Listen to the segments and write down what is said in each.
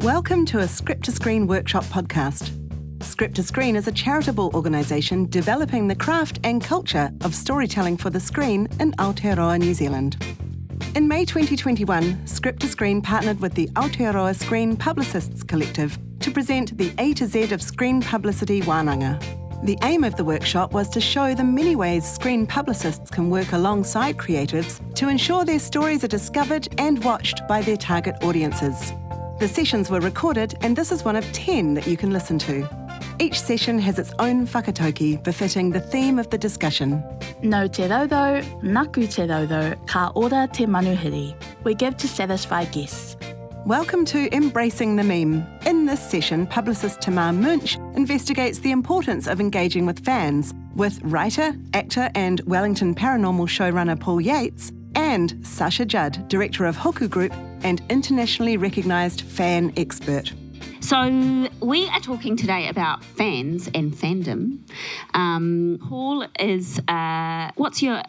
Welcome to a Script to Screen workshop podcast. Script to Screen is a charitable organisation developing the craft and culture of storytelling for the screen in Aotearoa, New Zealand. In May 2021, Script to Screen partnered with the Aotearoa Screen Publicists Collective to present the A-Z of Screen Publicity wānanga. The aim of the workshop was to show the many ways screen publicists can work alongside creatives to ensure their stories are discovered and watched by their target audiences. The sessions were recorded, and this is one of 10 that you can listen to. Each session has its own whakatauki befitting the theme of the discussion. No te raudau, naku te raudau, ka ora te manuhiri. We give to satisfy guests. Welcome to Embracing the Meme. In this session, publicist Tamar Münch investigates the importance of engaging with fans, with writer, actor and Wellington Paranormal showrunner Paul Yates, and Sacha Judd, director of Hoku Group and internationally recognised fan expert. So we are talking today about fans and fandom. Paul is what's your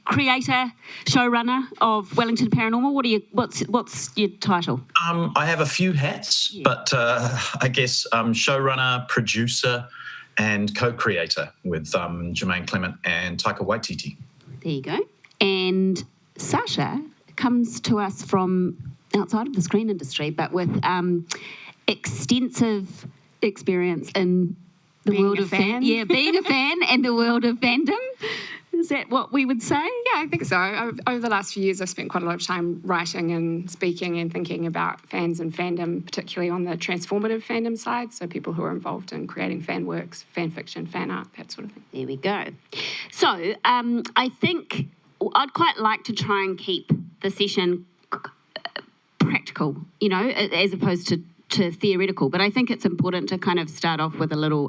creator, showrunner of Wellington Paranormal? What's your title? I have a few hats, but I guess showrunner, producer, and co-creator with Jermaine Clement and Taika Waititi. There you go. And Sacha comes to us from outside of the screen industry, but with extensive experience in the being world a of fan. Being a fan and the world of fandom. Is that what we would say? Yeah, I think so. Over the last few years, I've spent quite a lot of time writing and speaking and thinking about fans and fandom, particularly on the transformative fandom side, so people who are involved in creating fan works, fan fiction, fan art, that sort of thing. There we go. So I think I'd quite like to try and keep the session practical, as opposed to theoretical. But I think it's important to kind of start off with a little,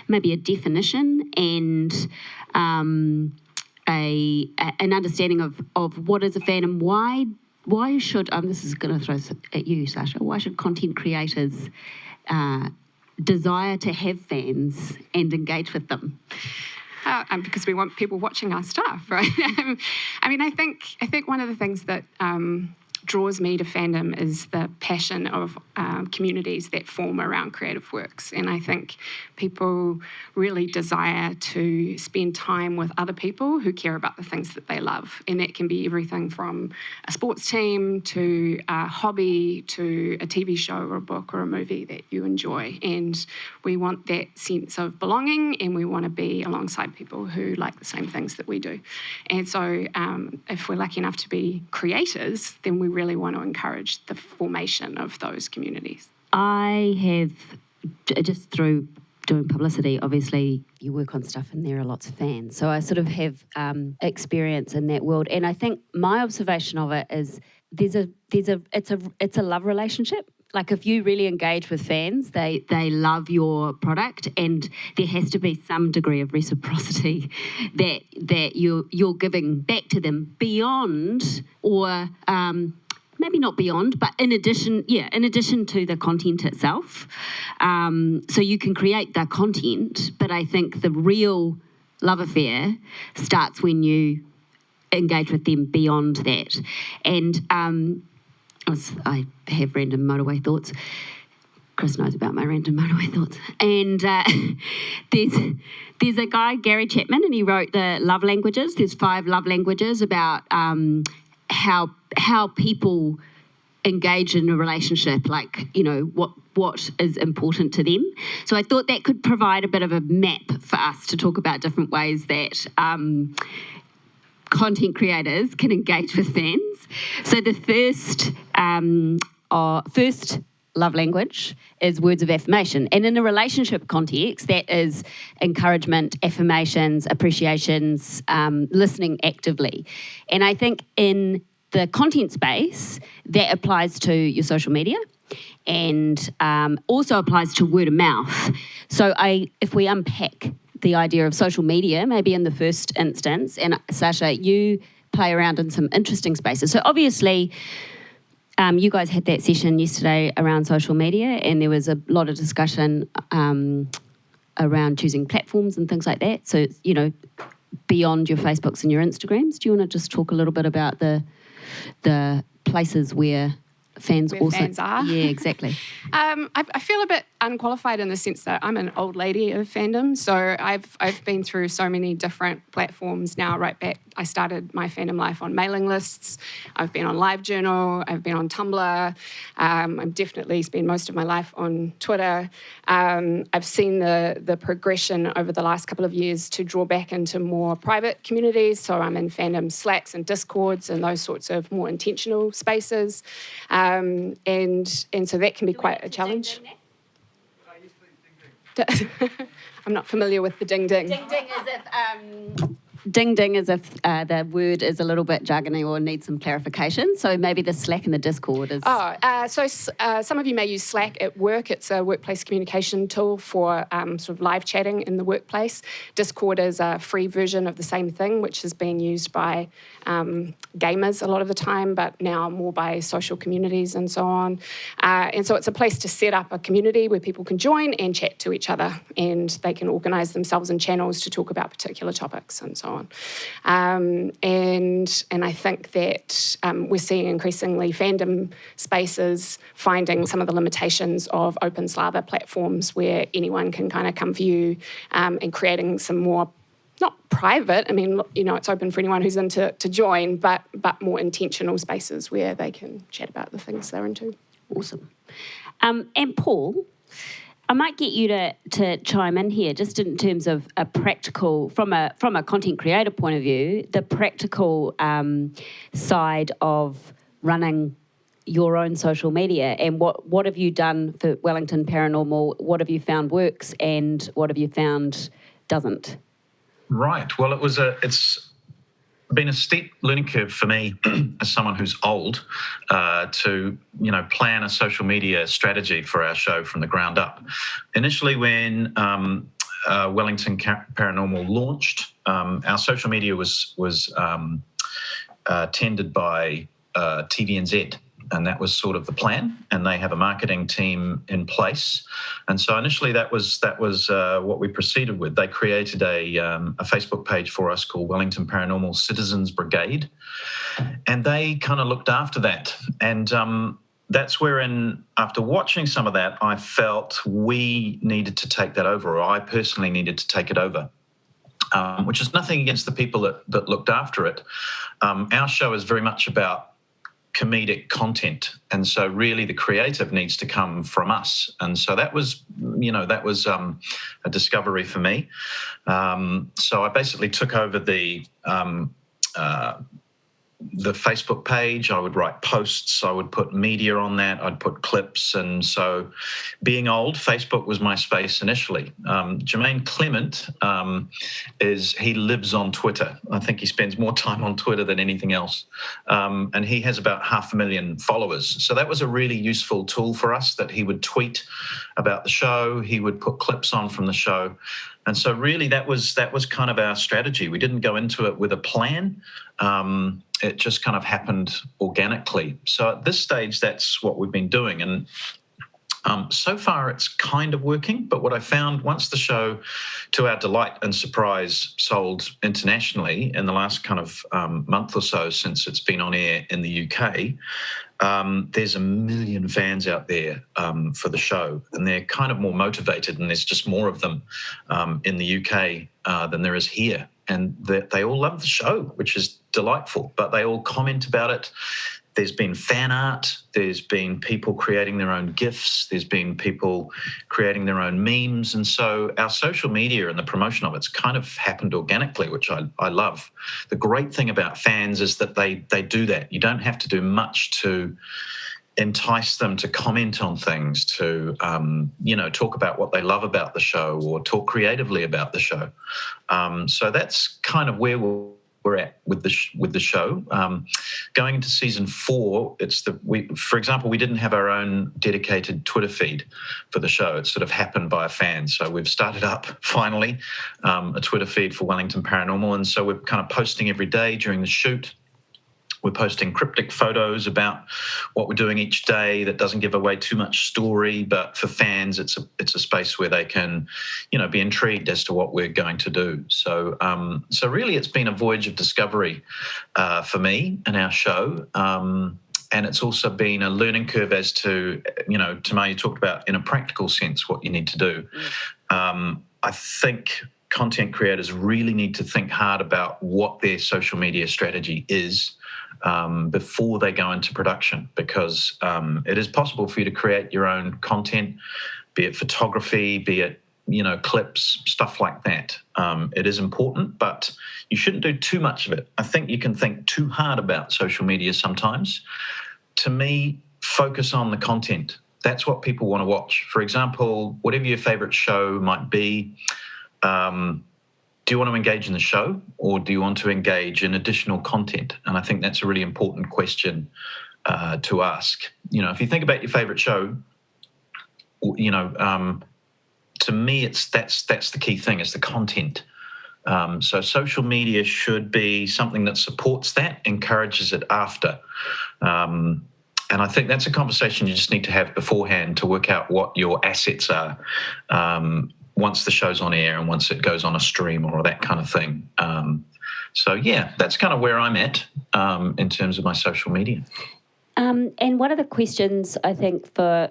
maybe a definition and an understanding of what is a fan and why should, this is going to throw at you, Sacha, why should content creators desire to have fans and engage with them? Because we want people watching our stuff, right? I think one of the things that draws me to fandom is the passion of communities that form around creative works. And I think people really desire to spend time with other people who care about the things that they love. And that can be everything from a sports team to a hobby to a TV show or a book or a movie that you enjoy. And we want that sense of belonging, and we want to be alongside people who like the same things that we do. And so if we're lucky enough to be creators, then we really want to encourage the formation of those communities. I have, just through doing publicity, obviously you work on stuff and there are lots of fans. So I sort of have experience in that world. And I think my observation of it is it's a love relationship. Like if you really engage with fans, they love your product, and there has to be some degree of reciprocity that you're giving back to them beyond, or maybe not beyond, but in addition to the content itself. So you can create the content, but I think the real love affair starts when you engage with them beyond that. And I have random motorway thoughts. Chris knows about my random motorway thoughts. And there's a guy, Gary Chapman, and he wrote the love languages. There's 5 love languages about how people engage in a relationship, like, what is important to them. So I thought that could provide a bit of a map for us to talk about different ways that content creators can engage with fans. So the first love language is words of affirmation. And in a relationship context, that is encouragement, affirmations, appreciations, listening actively. And I think in the content space, that applies to your social media and also applies to word of mouth. So if we unpack the idea of social media, maybe in the first instance, and Sacha, you play around in some interesting spaces. So obviously, you guys had that session yesterday around social media, and there was a lot of discussion around choosing platforms and things like that. So, beyond your Facebooks and your Instagrams, do you want to just talk a little bit about the places where fans where also fans are. Yeah, exactly. I feel a bit unqualified in the sense that I'm an old lady of fandom, so I've been through so many different platforms now. Right back, I started my fandom life on mailing lists. I've been on LiveJournal. I've been on Tumblr. I've definitely spent most of my life on Twitter. I've seen the progression over the last couple of years to draw back into more private communities. So I'm in fandom Slacks and Discords and those sorts of more intentional spaces. And so that can be quite a challenge. I'm not familiar with the ding ding. Ding ding as if the word is a little bit jargony or needs some clarification. So maybe the Slack and the Discord is... So some of you may use Slack at work. It's a workplace communication tool for sort of live chatting in the workplace. Discord is a free version of the same thing, which is being used by gamers a lot of the time, but now more by social communities and so on. And so it's a place to set up a community where people can join and chat to each other, and they can organise themselves in channels to talk about particular topics and so on. And I think that we're seeing increasingly fandom spaces finding some of the limitations of open Slava platforms where anyone can kind of come view, and creating some more, not private, I mean, you know, it's open for anyone who's into to join, but more intentional spaces where they can chat about the things they're into. Awesome. And Paul, I might get you to chime in here, just in terms of a practical, from a content creator point of view, the practical side of running your own social media, and what have you done for Wellington Paranormal? What have you found works, and what have you found doesn't? Right. Well, it's been a steep learning curve for me as someone who's old to plan a social media strategy for our show from the ground up. Initially, when Wellington Paranormal launched, our social media was tended by TVNZ. And that was sort of the plan, and they have a marketing team in place. And so initially that was what we proceeded with. They created a Facebook page for us called Wellington Paranormal Citizens Brigade, and they kind of looked after that. And that's wherein, after watching some of that, I felt we needed to take that over, or I personally needed to take it over. Which is nothing against the people that looked after it. Our show is very much about comedic content, and so really the creative needs to come from us. And so that was a discovery for me. So I basically took over the Facebook page. I would write posts, I would put media on that, I'd put clips. And so, being old, Facebook was my space initially. Jermaine Clement he lives on Twitter. I think he spends more time on Twitter than anything else. And he has about 500,000 followers. So that was a really useful tool for us, that he would tweet about the show, he would put clips on from the show. And so really that was kind of our strategy. We didn't go into it with a plan. It just kind of happened organically. So at this stage, that's what we've been doing. And so far it's kind of working. But what I found, once the show, to our delight and surprise, sold internationally in the last kind of month or so since it's been on air in the UK, there's 1 million fans out there for the show, and they're kind of more motivated, and there's just more of them in the UK than there is here. And they all love the show, which is delightful, but they all comment about it. There's been fan art, there's been people creating their own GIFs, there's been people creating their own memes. And so our social media and the promotion of it's kind of happened organically, which I love. The great thing about fans is that they do that. You don't have to do much to entice them to comment on things, to talk about what they love about the show, or talk creatively about the show. So that's kind of where we're at with the show. Going into season 4, for example, we didn't have our own dedicated Twitter feed for the show. It sort of happened by a fan. So we've started up finally a Twitter feed for Wellington Paranormal, and so we're kind of posting every day during the shoot. We're posting cryptic photos about what we're doing each day that doesn't give away too much story, but for fans, it's a space where they can, be intrigued as to what we're going to do. So, really, it's been a voyage of discovery for me and our show. And it's also been a learning curve as to, Tamar, you talked about in a practical sense what you need to do. I think content creators really need to think hard about what their social media strategy is before they go into production, because it is possible for you to create your own content, be it photography, be it clips, stuff like that. It is important, but you shouldn't do too much of it. I think you can think too hard about social media sometimes. To me, focus on the content. That's what people want to watch. For example, whatever your favorite show might be, do you want to engage in the show, or do you want to engage in additional content? And I think that's a really important question to ask. If you think about your favorite show, to me, that's the key thing, is the content. So social media should be something that supports that, encourages it after. And I think that's a conversation you just need to have beforehand to work out what your assets are once the show's on air and once it goes on a stream or that kind of thing. So, yeah, that's kind of where I'm at in terms of my social media. And one of the questions, I think, for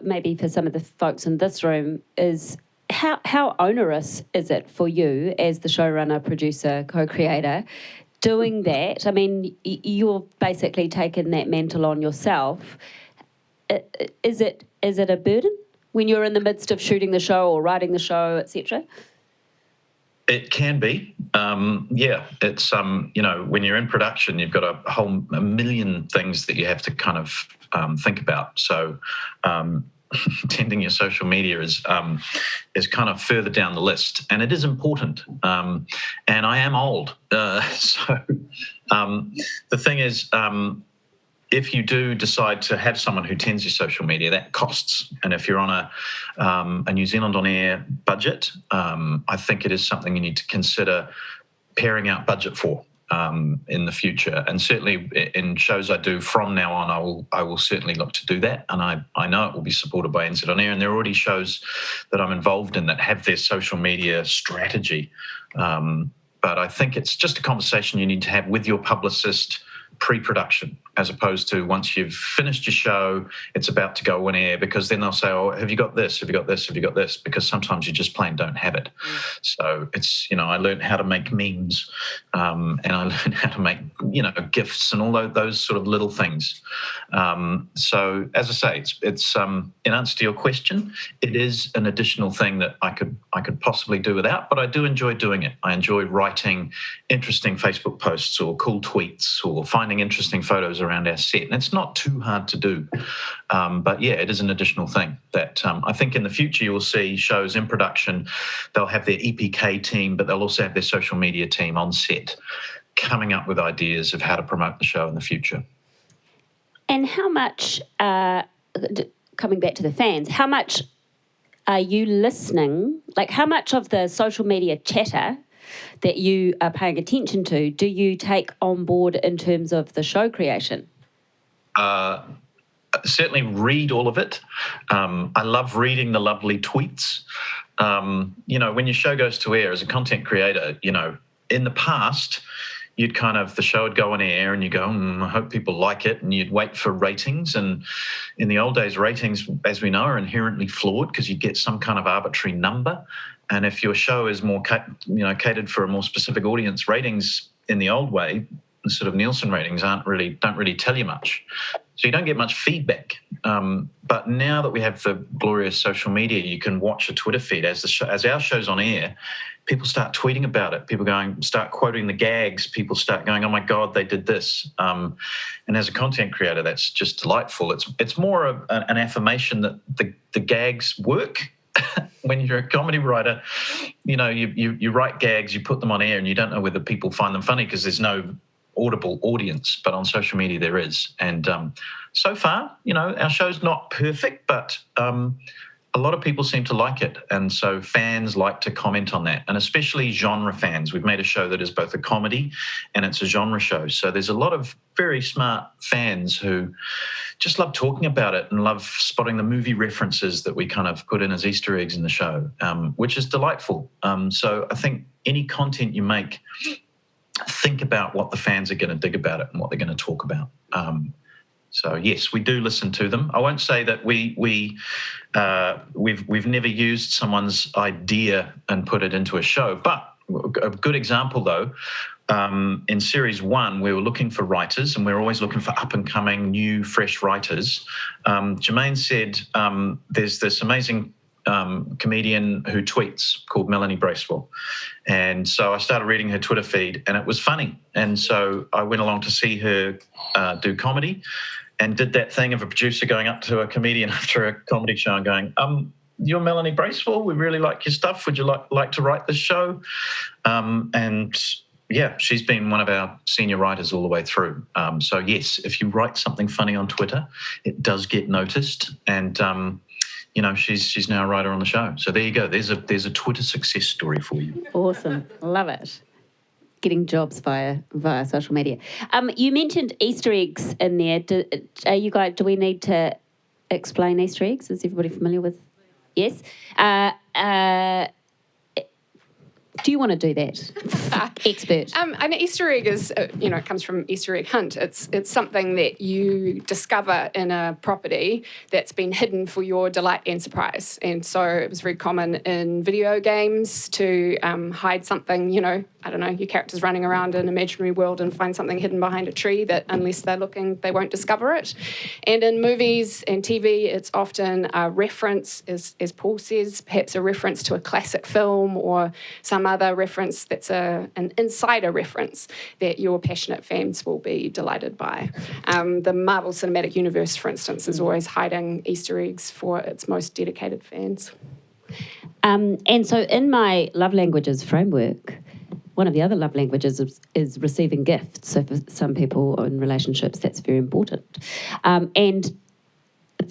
some of the folks in this room is, how onerous is it for you as the showrunner, producer, co-creator doing that? I mean, you've basically taken that mantle on yourself. Is it a burden when you're in the midst of shooting the show or writing the show, etc.? It can be. It's, when you're in production, you've got a million things that you have to kind of think about. So tending your social media is kind of further down the list, and it is important. And I am old. So the thing is, if you do decide to have someone who tends your social media, that costs. And if you're on a New Zealand on air budget, I think it is something you need to consider paring out budget for in the future. And certainly in shows I do from now on, I will certainly look to do that. And I know it will be supported by NZ On Air. And there are already shows that I'm involved in that have their social media strategy. But I think it's just a conversation you need to have with your publicist pre-production, as opposed to once you've finished your show, it's about to go on air, because then they'll say, oh, have you got this? Have you got this? Have you got this? Because sometimes you just plain don't have it. So it's, I learned how to make memes and I learned how to make, GIFs and all those sort of little things. So as I say, it's in answer to your question, it is an additional thing that I could possibly do without, but I do enjoy doing it. I enjoy writing interesting Facebook posts or cool tweets or finding interesting photos around our set. And it's not too hard to do. But yeah, it is an additional thing that I think in the future you will see shows in production. They'll have their EPK team, but they'll also have their social media team on set coming up with ideas of how to promote the show in the future. And how much, coming back to the fans, how much are you listening? Like, how much of the social media chatter that you are paying attention to do you take on board in terms of the show creation? Certainly read all of it. I love reading the lovely tweets. When your show goes to air as a content creator, in the past, the show would go on air and you go, I hope people like it. And you'd wait for ratings. And in the old days, ratings, as we know, are inherently flawed because you get some kind of arbitrary number. And if your show is more, catered for a more specific audience, ratings in the old way, the sort of Nielsen ratings don't really tell you much. So you don't get much feedback. But now that we have the glorious social media, you can watch a Twitter feed as our show's on air. People start tweeting about it. People start quoting the gags. People start going, "Oh my God, they did this." And as a content creator, that's just delightful. It's more of an affirmation that the gags work. When you're a comedy writer, you write gags, you put them on air, and you don't know whether people find them funny because there's no audible audience. But on social media, there is. And so far, our show's not perfect, but a lot of people seem to like it. And so fans like to comment on that, and especially genre fans. We've made a show that is both a comedy and it's a genre show. So there's a lot of very smart fans who just love talking about it and love spotting the movie references that we kind of put in as Easter eggs in the show, which is delightful. So I think any content you make, think about what the fans are going to dig about it and what they're going to talk about. So yes, we do listen to them. I won't say that we've never used someone's idea and put it into a show, but a good example though, in series 1, we were looking for writers, and we're always looking for up-and-coming, new, fresh writers. Jermaine said there's this amazing comedian who tweets called Melanie Bracewell. And so I started reading her Twitter feed, and it was funny. And so I went along to see her do comedy, and did that thing of a producer going up to a comedian after a comedy show and going, you're Melanie Bracewell, we really like your stuff, would you like to write this show? And yeah, she's been one of our senior writers all the way through. So yes, if you write something funny on Twitter, it does get noticed, and she's now a writer on the show. So there you go. There's a Twitter success story for you. Awesome. Love it. Getting jobs via social media. You mentioned Easter eggs in there. Do we need to explain Easter eggs? Is everybody familiar with? Yes. Do you want to do that? Expert. An Easter egg is, it comes from Easter egg hunt. It's something that you discover in a property that's been hidden for your delight and surprise. And so it was very common in video games to hide something, I don't know, your character's running around an imaginary world and find something hidden behind a tree that unless they're looking, they won't discover it. And in movies and TV, it's often a reference, as Paul says, perhaps a reference to a classic film or some other reference that's an insider reference that your passionate fans will be delighted by. The Marvel Cinematic Universe, for instance, is always hiding Easter eggs for its most dedicated fans. And so in my love languages framework, one of the other love languages is receiving gifts. So for some people in relationships, that's very important. And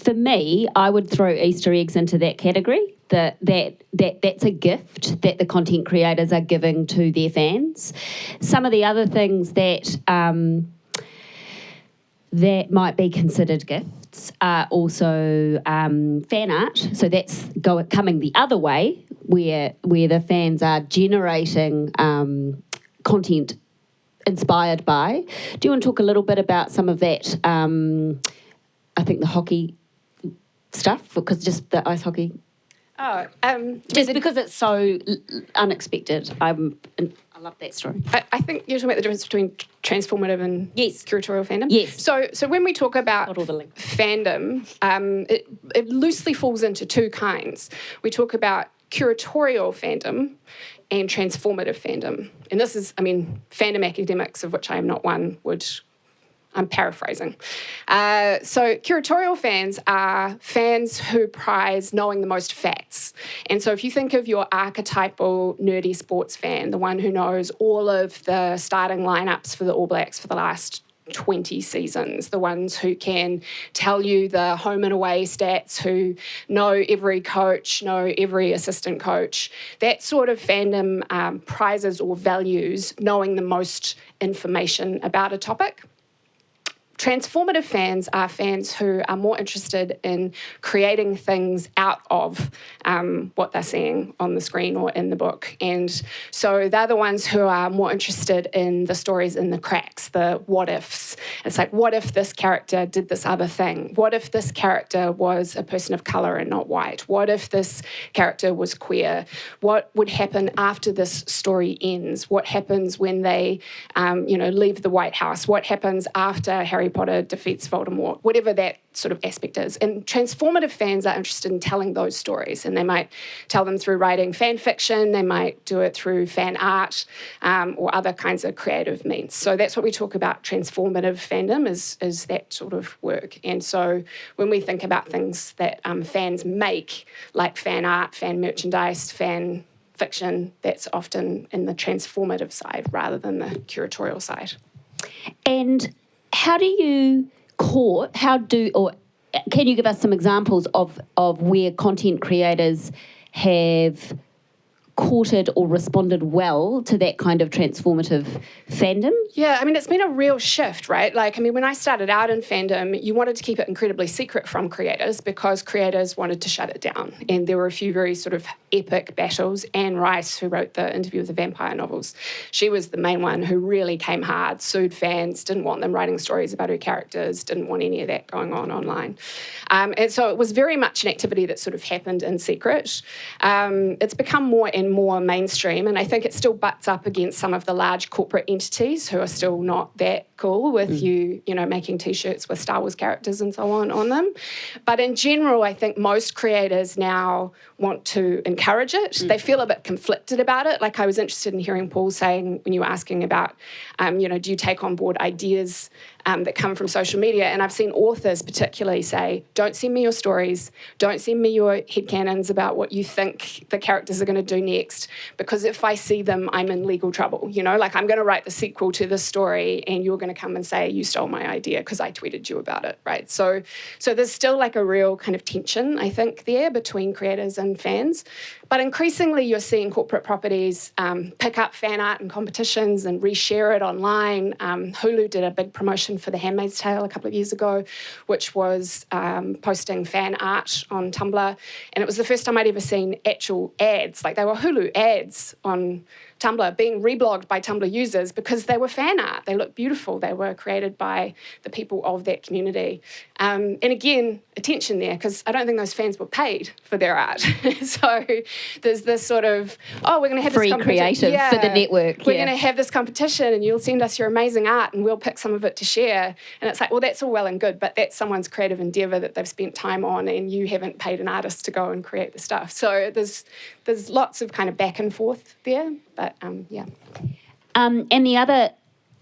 for me, I would throw Easter eggs into that category. That's a gift that the content creators are giving to their fans. Some of the other things that might be considered gifts are also fan art. So that's coming the other way, where the fans are generating content inspired by. Do you want to talk a little bit about some of that? I think the hockey stuff, because just the ice hockey. Just because it's so unexpected. I love that story. I think you're talking about the difference between transformative and curatorial fandom. Yes. So when we talk about fandom, it loosely falls into two kinds. We talk about curatorial fandom and transformative fandom. And this is, fandom academics, of which I am not one, I'm paraphrasing. So curatorial fans are fans who prize knowing the most facts. And so if you think of your archetypal nerdy sports fan, the one who knows all of the starting lineups for the All Blacks for the last 20 seasons, the ones who can tell you the home and away stats, who know every coach, know every assistant coach, that sort of fandom prizes or values knowing the most information about a topic. Transformative fans are fans who are more interested in creating things out of what they're seeing on the screen or in the book. And so they're the ones who are more interested in the stories in the cracks, the what ifs. It's like, what if this character did this other thing? What if this character was a person of colour and not white? What if this character was queer? What would happen after this story ends? What happens when they, leave the White House? What happens after Harry Potter defeats Voldemort, whatever that sort of aspect is. And transformative fans are interested in telling those stories, and they might tell them through writing fan fiction, they might do it through fan art, or other kinds of creative means. So that's what we talk about transformative fandom, is that sort of work. And so when we think about things that fans make, like fan art, fan merchandise, fan fiction, that's often in the transformative side rather than the curatorial side. And how do you can you give us some examples of where content creators have courted or responded well to that kind of transformative fandom? Yeah, I mean, it's been a real shift, right? Like, I mean, when I started out in fandom, you wanted to keep it incredibly secret from creators because creators wanted to shut it down. And there were a few very sort of epic battles. Anne Rice, who wrote the Interview with the Vampire novels, she was the main one who really came hard, sued fans, didn't want them writing stories about her characters, didn't want any of that going on online. And so it was very much an activity that sort of happened in secret. It's become more and more mainstream, and I think it still butts up against some of the large corporate entities who are still not that cool with you know, making T-shirts with Star Wars characters and so on them. But in general, I think most creators now want to encourage it. They feel a bit conflicted about it. Like I was interested in hearing Paul saying when you were asking about, you know, do you take on board ideas that come from social media? And I've seen authors particularly say, don't send me your stories, don't send me your headcanons about what you think the characters are going to do next, because if I see them, I'm in legal trouble. You know, like I'm going to write the sequel to this story and you're going to come and say, you stole my idea because I tweeted you about it, right? So there's still like a real kind of tension, I think, there between creators and fans. But increasingly, you're seeing corporate properties pick up fan art and competitions and reshare it online. Hulu did a big promotion for The Handmaid's Tale a couple of years ago, which was posting fan art on Tumblr. And it was the first time I'd ever seen actual ads. Like, they were Hulu ads on Tumblr being reblogged by Tumblr users because they were fan art. They looked beautiful. They were created by the people of that community. And again, attention there, because I don't think those fans were paid for their art. So there's this sort of, oh, we're going to have free this competition. creative for the network. We're going to have this competition and you'll send us your amazing art and we'll pick some of it to share. And it's like, well, that's all well and good, but that's someone's creative endeavour that they've spent time on and you haven't paid an artist to go and create the stuff. So there's lots of kind of back and forth there, but yeah. And the other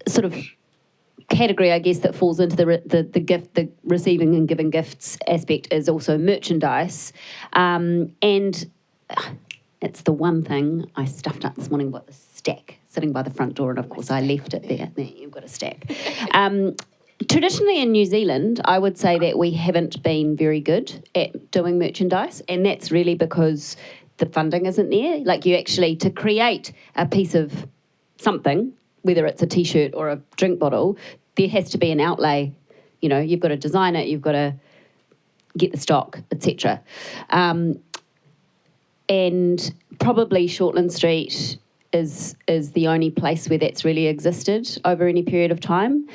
sort of category, I guess, that falls into the receiving and giving gifts aspect is also merchandise. And it's the one thing I stuffed up this morning, about the stack sitting by the front door, and of course I left it there. There, you've got a stack. Traditionally in New Zealand, I would say that we haven't been very good at doing merchandise, and that's really because the funding isn't there. Like, you actually, to create a piece of something, whether it's a T-shirt or a drink bottle, there has to be an outlay. You know, you've got to design it, you've got to get the stock, etc. And probably Shortland Street is the only place where that's really existed over any period of time.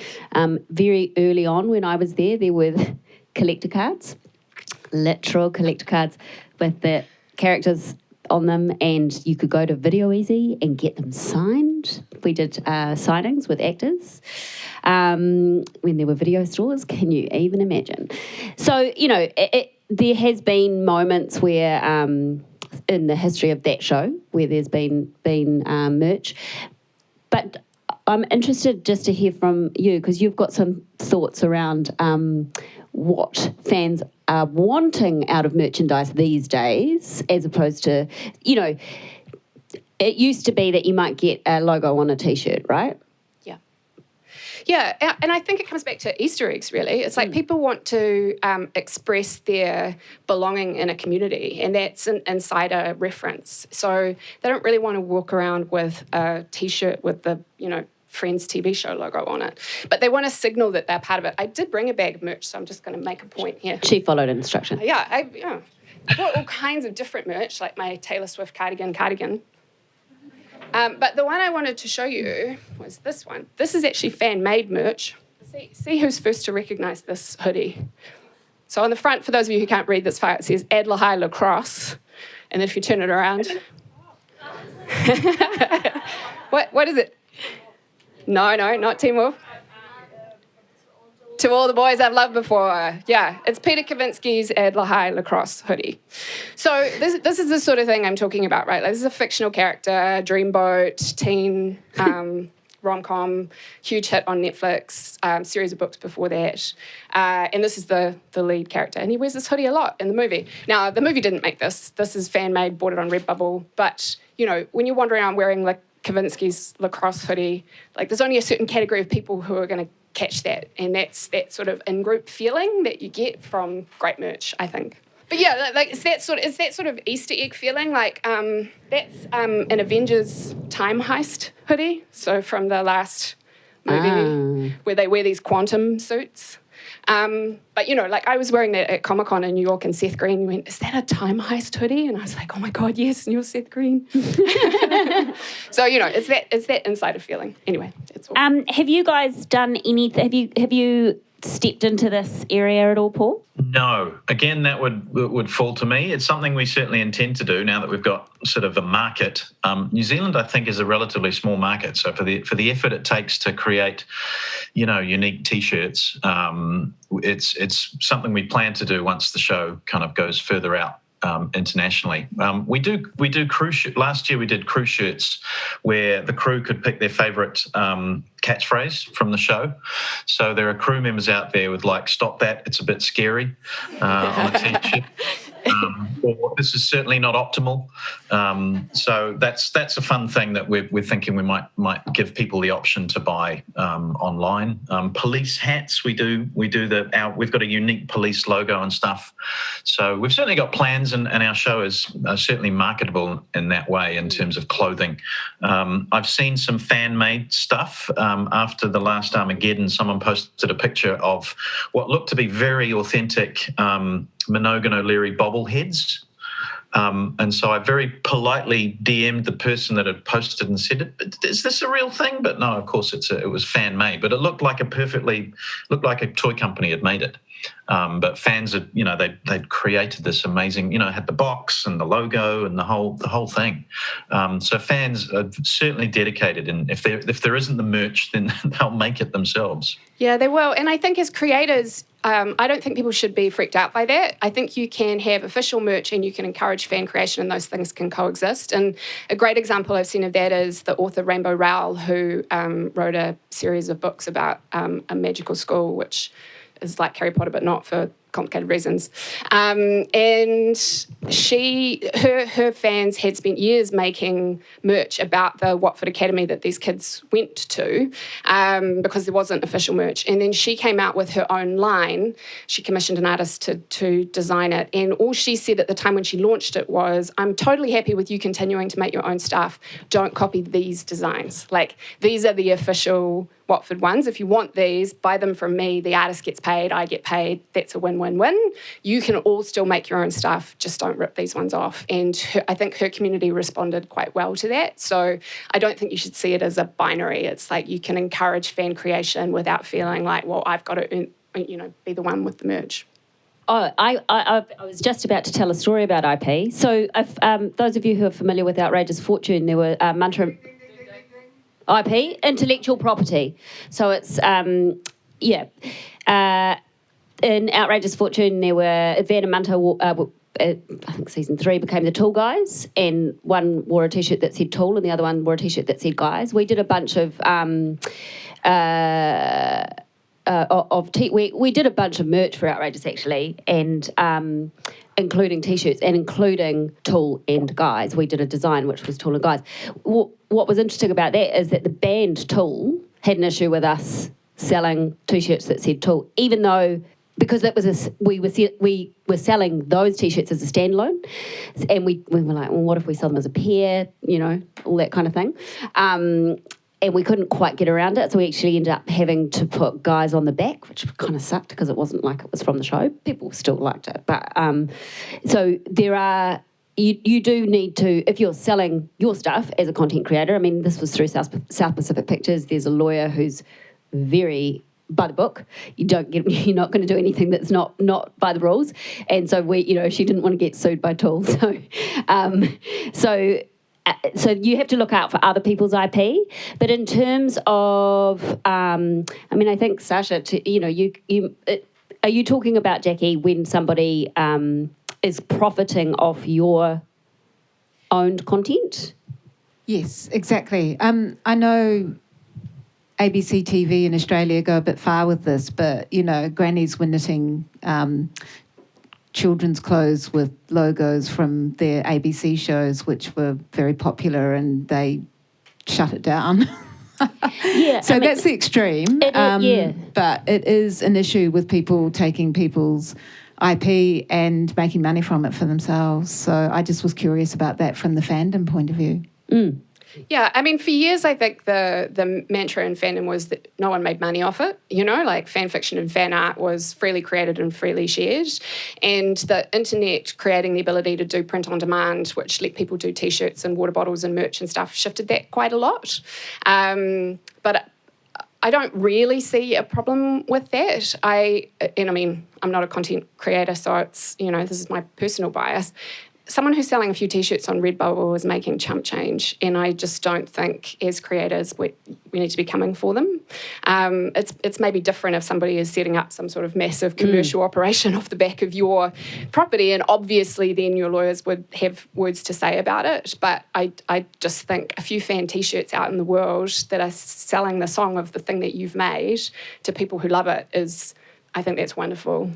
Very early on when I was there were collector cards, literal collector cards with the characters on them, and you could go to Video Easy and get them signed. We did signings with actors when there were video stores. Can you even imagine? So, you know, there has been moments where in the history of that show where there's been merch, but I'm interested just to hear from you, because you've got some thoughts around what fans are wanting out of merchandise these days, as opposed to, you know, it used to be that you might get a logo on a T-shirt, right? Yeah, and I think it comes back to Easter eggs, really. It's like people want to express their belonging in a community, and that's an insider reference. So they don't really want to walk around with a T-shirt with the, you know, Friends TV show logo on it. But they want to signal that they're part of it. I did bring a bag of merch, so I'm just going to make a point here. She followed instruction. I bought all kinds of different merch, like my Taylor Swift cardigan. But the one I wanted to show you was this one. This is actually fan-made merch. See who's first to recognise this hoodie. So on the front, for those of you who can't read this far, it says Aotearoa Lacrosse. And then if you turn it around... What is it? No, not Team Wolf. To all the boys I've loved before. Yeah, it's Peter Kavinsky's Aotearoa Lacrosse hoodie. So this is the sort of thing I'm talking about, right? Like, this is a fictional character, dreamboat, teen, rom-com, huge hit on Netflix, series of books before that. And this is the lead character. And he wears this hoodie a lot in the movie. Now, the movie didn't make this. This is fan-made, bought it on Redbubble. But, you know, when you're wandering around wearing like Kavinsky's lacrosse hoodie, like, there's only a certain category of people who are going to catch that. And that's that sort of in-group feeling that you get from great merch, I think. But yeah, like it's that sort of Easter egg feeling. Like that's an Avengers time heist hoodie. So from the last movie where they wear these quantum suits. But like I was wearing that at Comic-Con in New York, and Seth Green went, "Is that a time heist hoodie?" And I was like, "Oh my God, yes!" And you're Seth Green. So it's that insider feeling. Anyway, that's all. Have you guys done anything? Have you stepped into this area at all, Paul? No. Again, that would fall to me. It's something we certainly intend to do now that we've got sort of a market. New Zealand, I think, is a relatively small market. So for the effort it takes to create, unique T-shirts, it's something we plan to do once the show kind of goes further out. Internationally, we do cruise. Last year we did cruise shirts where the crew could pick their favourite catchphrase from the show. So there are crew members out there with like "Stop that! It's a bit scary" on a T-shirt. Or "This is certainly not optimal." So that's a fun thing that we're thinking we might give people the option to buy online. Police hats, we've got a unique police logo and stuff. So we've certainly got plans, and our show is certainly marketable in that way in terms of clothing. I've seen some fan-made stuff. After the last Armageddon, someone posted a picture of what looked to be very authentic Minogan O'Leary bobbleheads. And so I very politely DM'd the person that had posted and said, "Is this a real thing?" But no, of course it was fan made, but it looked like a toy company had made it. But fans had, they'd created this amazing, had the box and the logo and the whole thing. So fans are certainly dedicated, and if there isn't the merch, then they'll make it themselves. Yeah, they will. And I think as creators, I don't think people should be freaked out by that. I think you can have official merch and you can encourage fan creation, and those things can coexist. And a great example I've seen of that is the author Rainbow Rowell, who wrote a series of books about a magical school, which is like Harry Potter, but not for complicated reasons. And her fans had spent years making merch about the Watford Academy that these kids went to, because there wasn't official merch. And then she came out with her own line. She commissioned an artist to design it. And all she said at the time when she launched it was, "I'm totally happy with you continuing to make your own stuff. Don't copy these designs. Like, these are the official Watford ones. If you want these, buy them from me. The artist gets paid, I get paid. That's a win-win-win. You can all still make your own stuff, just don't rip these ones off." And I think her community responded quite well to that. So I don't think you should see it as a binary. It's like you can encourage fan creation without feeling like, well, I've got to be the one with the merch. Oh, I was just about to tell a story about IP. So if, those of you who are familiar with Outrageous Fortune, there were mantra... IP, intellectual property. So it's, in Outrageous Fortune, there were Van and Munter, I think season 3 became the Tool Guys, and one wore a T-shirt that said Tool and the other one wore a T-shirt that said Guys. We did a bunch of we did a bunch of merch for Outrageous actually, and including T-shirts and including Tool and Guys. We did a design which was Tool and Guys. What was interesting about that is that the band Tool had an issue with us selling T-shirts that said Tool, even though, because that was we were selling those T-shirts as a standalone, and we were like, well, what if we sell them as a pair, all that kind of thing. And we couldn't quite get around it, so we actually ended up having to put Guys on the back, which kind of sucked because it wasn't like it was from the show. People still liked it. But so there are, you do need to, if you're selling your stuff as a content creator, I mean, this was through South Pacific Pictures, there's a lawyer who's very by the book. You're not going to do anything that's not by the rules. And so she didn't want to get sued by Tool. So you have to look out for other people's IP. But in terms of, I think Sacha, are you talking about, Jackie, when somebody is profiting off your owned content? Yes, exactly. I know ABC TV in Australia go a bit far with this, but, grannies were knitting children's clothes with logos from their ABC shows, which were very popular, and they shut it down. So that's the extreme. But it is an issue with people taking people's IP and making money from it for themselves. So I just was curious about that from the fandom point of view. Yeah, I mean, for years, I think the mantra in fandom was that no one made money off it, like fan fiction and fan art was freely created and freely shared. And the internet creating the ability to do print on demand, which let people do T-shirts and water bottles and merch and stuff, shifted that quite a lot. But I don't really see a problem with that. I'm not a content creator, so it's, this is my personal bias. Someone who's selling a few T-shirts on Redbubble is making chump change, and I just don't think, as creators, we need to be coming for them. It's maybe different if somebody is setting up some sort of massive commercial operation off the back of your property, and obviously then your lawyers would have words to say about it. But I just think a few fan T-shirts out in the world that are selling the song of the thing that you've made to people who love it I think that's wonderful.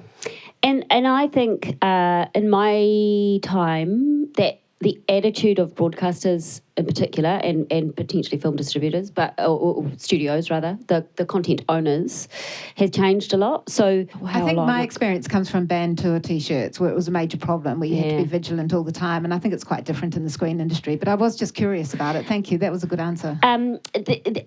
And I think in my time that the attitude of broadcasters in particular and potentially film distributors, or studios rather, the content owners, has changed a lot. So I think my experience comes from band tour T-shirts where it was a major problem where you had to be vigilant all the time, and I think it's quite different in the screen industry. But I was just curious about it. Thank you. That was a good answer.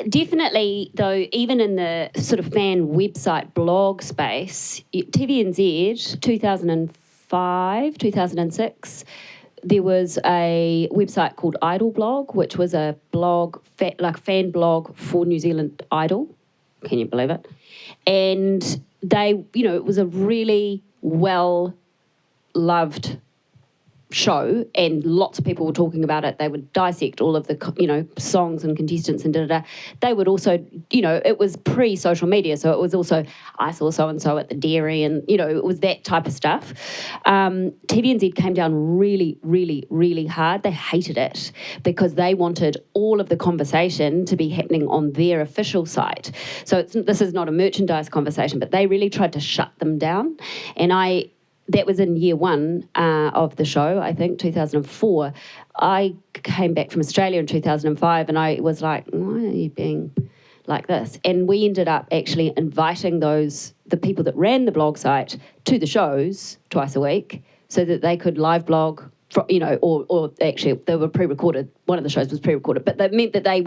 Definitely, though, even in the sort of fan website blog space, TVNZ 2005, 2006, there was a website called Idol Blog, which was a blog, fan blog for New Zealand Idol. Can you believe it? And they, it was a really well-loved show, and lots of people were talking about it. They would dissect all of the, songs and contestants and da-da-da. They would also, it was pre-social media, so it was also, I saw so-and-so at the dairy, and, it was that type of stuff. TVNZ came down really, really, really hard. They hated it because they wanted all of the conversation to be happening on their official site. So this is not a merchandise conversation, but they really tried to shut them down. And that was in year one of the show, I think, 2004. I came back from Australia in 2005, and I was like, why are you being like this? And we ended up actually inviting the people that ran the blog site to the shows twice a week so that they could live blog, or actually they were pre-recorded. One of the shows was pre-recorded, but that meant that they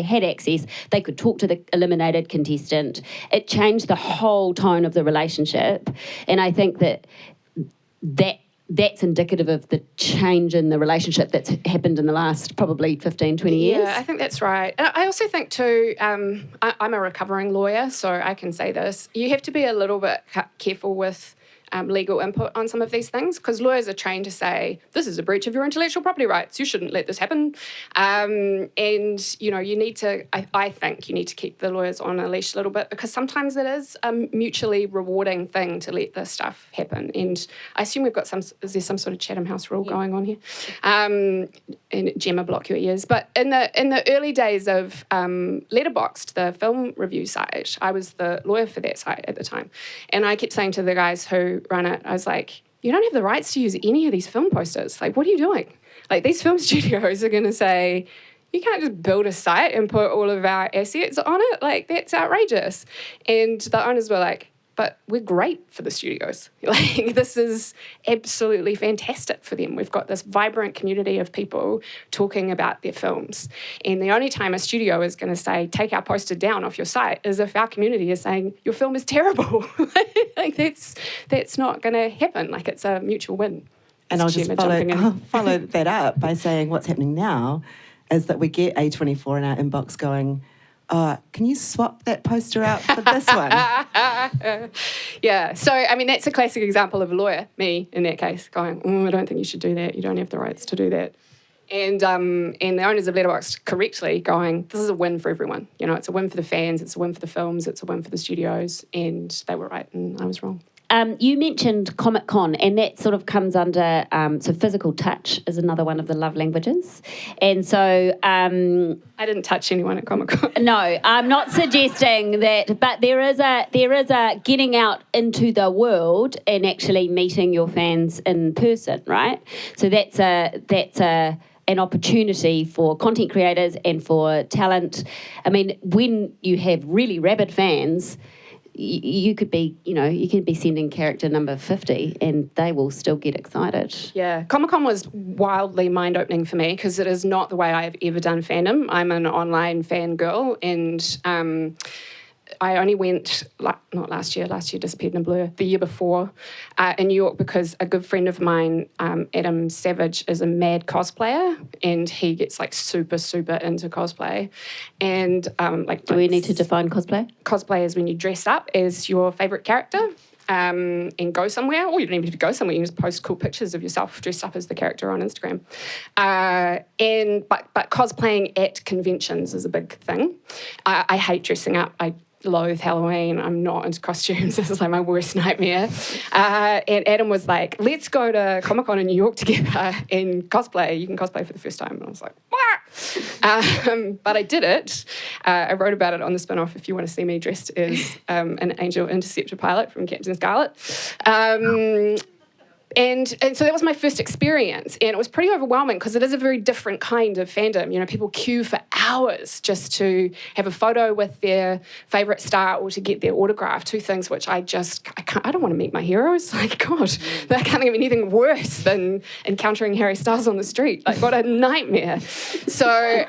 had access. They could talk to the eliminated contestant. It changed the whole tone of the relationship. And I think that's indicative of the change in the relationship that's happened in the last probably 15, 20 years. Yeah, I think that's right. And I also think too, I'm a recovering lawyer, so I can say this. You have to be a little bit careful with legal input on some of these things, because lawyers are trained to say, this is a breach of your intellectual property rights, you shouldn't let this happen. And, you need to, I think you need to keep the lawyers on a leash a little bit, because sometimes it is a mutually rewarding thing to let this stuff happen. And I assume is there some sort of Chatham House rule going on here? And Gemma, block your ears. But in the early days of Letterboxd, the film review site, I was the lawyer for that site at the time. And I kept saying to the guys who run it, I was like, you don't have the rights to use any of these film posters. Like, what are you doing? Like, these film studios are going to say, you can't just build a site and put all of our assets on it. Like, that's outrageous. And the owners were like, but we're great for the studios. Like, this is absolutely fantastic for them. We've got this vibrant community of people talking about their films. And the only time a studio is going to say, take our poster down off your site, is if our community is saying, your film is terrible. Like, that's not going to happen. Like, it's a mutual win. And I'll just follow that up by saying what's happening now is that we get A24 in our inbox going, can you swap that poster out for this one? Yeah, so, I mean, that's a classic example of a lawyer, me, in that case, going, I don't think you should do that. You don't have the rights to do that. And the owners of Letterboxd correctly going, this is a win for everyone. It's a win for the fans, it's a win for the films, it's a win for the studios, and they were right and I was wrong. You mentioned Comic Con, and that sort of comes under, so physical touch is another one of the love languages. And so... I didn't touch anyone at Comic Con. No, I'm not suggesting that, but there is a getting out into the world and actually meeting your fans in person, right? So that's an opportunity for content creators and for talent. I mean, when you have really rabid fans, you could be, you can be sending character number 50 and they will still get excited. Yeah, Comic-Con was wildly mind-opening for me because it is not the way I've ever done fandom. I'm an online fangirl, and I only went, not last year disappeared in a blur, the year before, in New York, because a good friend of mine, Adam Savage, is a mad cosplayer, and he gets super, super into cosplay. And do we need to define cosplay? Cosplay is when you dress up as your favourite character. And go somewhere, or you don't even have to go somewhere. You just post cool pictures of yourself dressed up as the character on Instagram. But cosplaying at conventions is a big thing. I hate dressing up. I loathe Halloween. I'm not into costumes. This is my worst nightmare. And Adam was like, let's go to Comic-Con in New York together and cosplay. You can cosplay for the first time. And I was like, what? But I did it. I wrote about it on the spin-off if you want to see me dressed as an Angel Interceptor pilot from Captain Scarlet. And so that was my first experience, and it was pretty overwhelming because it is a very different kind of fandom. People queue for hours just to have a photo with their favourite star or to get their autograph, two things which I don't want to meet my heroes. God, I can't think of anything worse than encountering Harry Styles on the street. What a nightmare. So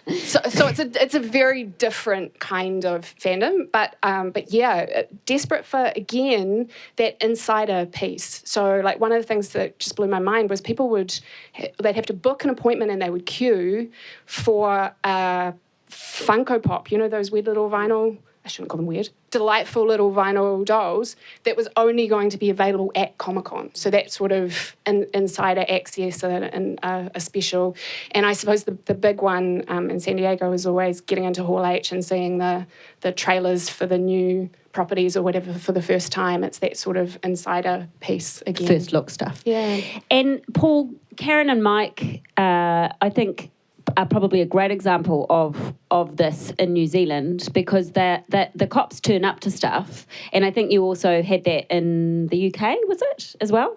it's a very different kind of fandom, but yeah, desperate for, again, that insider piece. So one of the things that just blew my mind was they'd have to book an appointment and they would queue for a Funko Pop, those weird little vinyl, I shouldn't call them weird, delightful little vinyl dolls that was only going to be available at Comic-Con. So that sort of insider access and a special. And I suppose the big one in San Diego is always getting into Hall H and seeing the trailers for the new properties or whatever for the first time. It's that sort of insider piece again. First look stuff. Yeah. And Paul, Karen and Mike, I think, are probably a great example of this in New Zealand, because the cops turn up to stuff, and I think you also had that in the UK, was it, as well?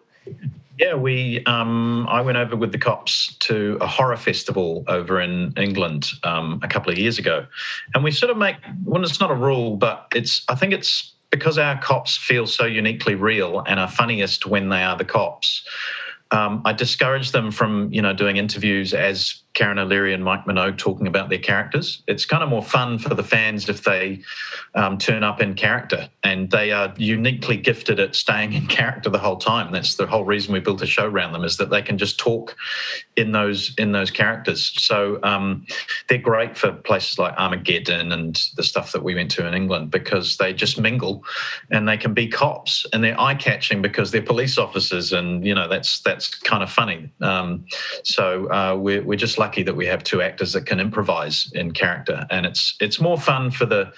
Yeah, I went over with the cops to a horror festival over in England a couple of years ago, and we sort of it's not a rule, but I think it's because our cops feel so uniquely real and are funniest when they are the cops. I discourage them from, doing interviews as Karen O'Leary and Mike Minogue talking about their characters. It's kind of more fun for the fans if they turn up in character, and they are uniquely gifted at staying in character the whole time. That's the whole reason we built a show around them, is that they can just talk in those characters. So they're great for places like Armageddon and the stuff that we went to in England, because they just mingle and they can be cops, and they're eye-catching because they're police officers, and that's kind of funny. So we're just lucky that we have two actors that can improvise in character, and it's more fun for the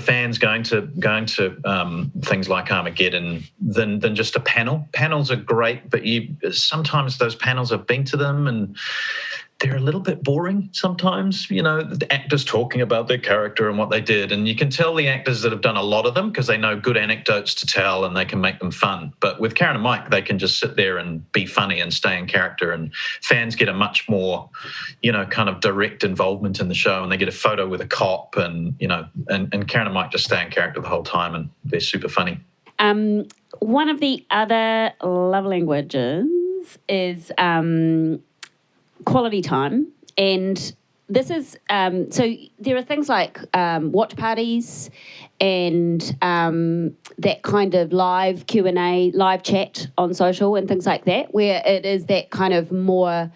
fans going to things like Armageddon than just a panel. Panels are great, but sometimes those panels, I've been to them and they're a little bit boring sometimes, the actors talking about their character and what they did. And you can tell the actors that have done a lot of them because they know good anecdotes to tell and they can make them fun. But with Karen and Mike, they can just sit there and be funny and stay in character, and fans get a much more, kind of direct involvement in the show, and they get a photo with a cop, and and Karen and Mike just stay in character the whole time, and they're super funny. One of the other love languages is quality time, and this is so there are things like watch parties and that kind of live Q&A, live chat on social and things like that, where it is that kind of more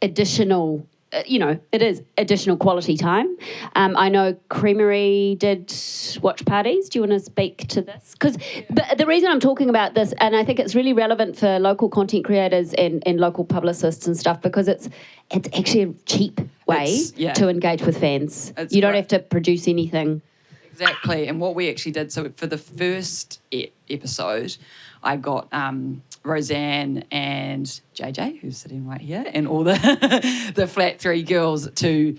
additional, it is additional quality time. I know Creamery did watch parties. Do you want to speak to this? But the reason I'm talking about this, and I think it's really relevant for local content creators and local publicists and stuff, because it's actually a cheap way to engage with fans. You don't have to produce anything. Exactly. And what we actually did, so for the first episode, I got Roseanne and JJ, who's sitting right here, and all the Flat 3 girls to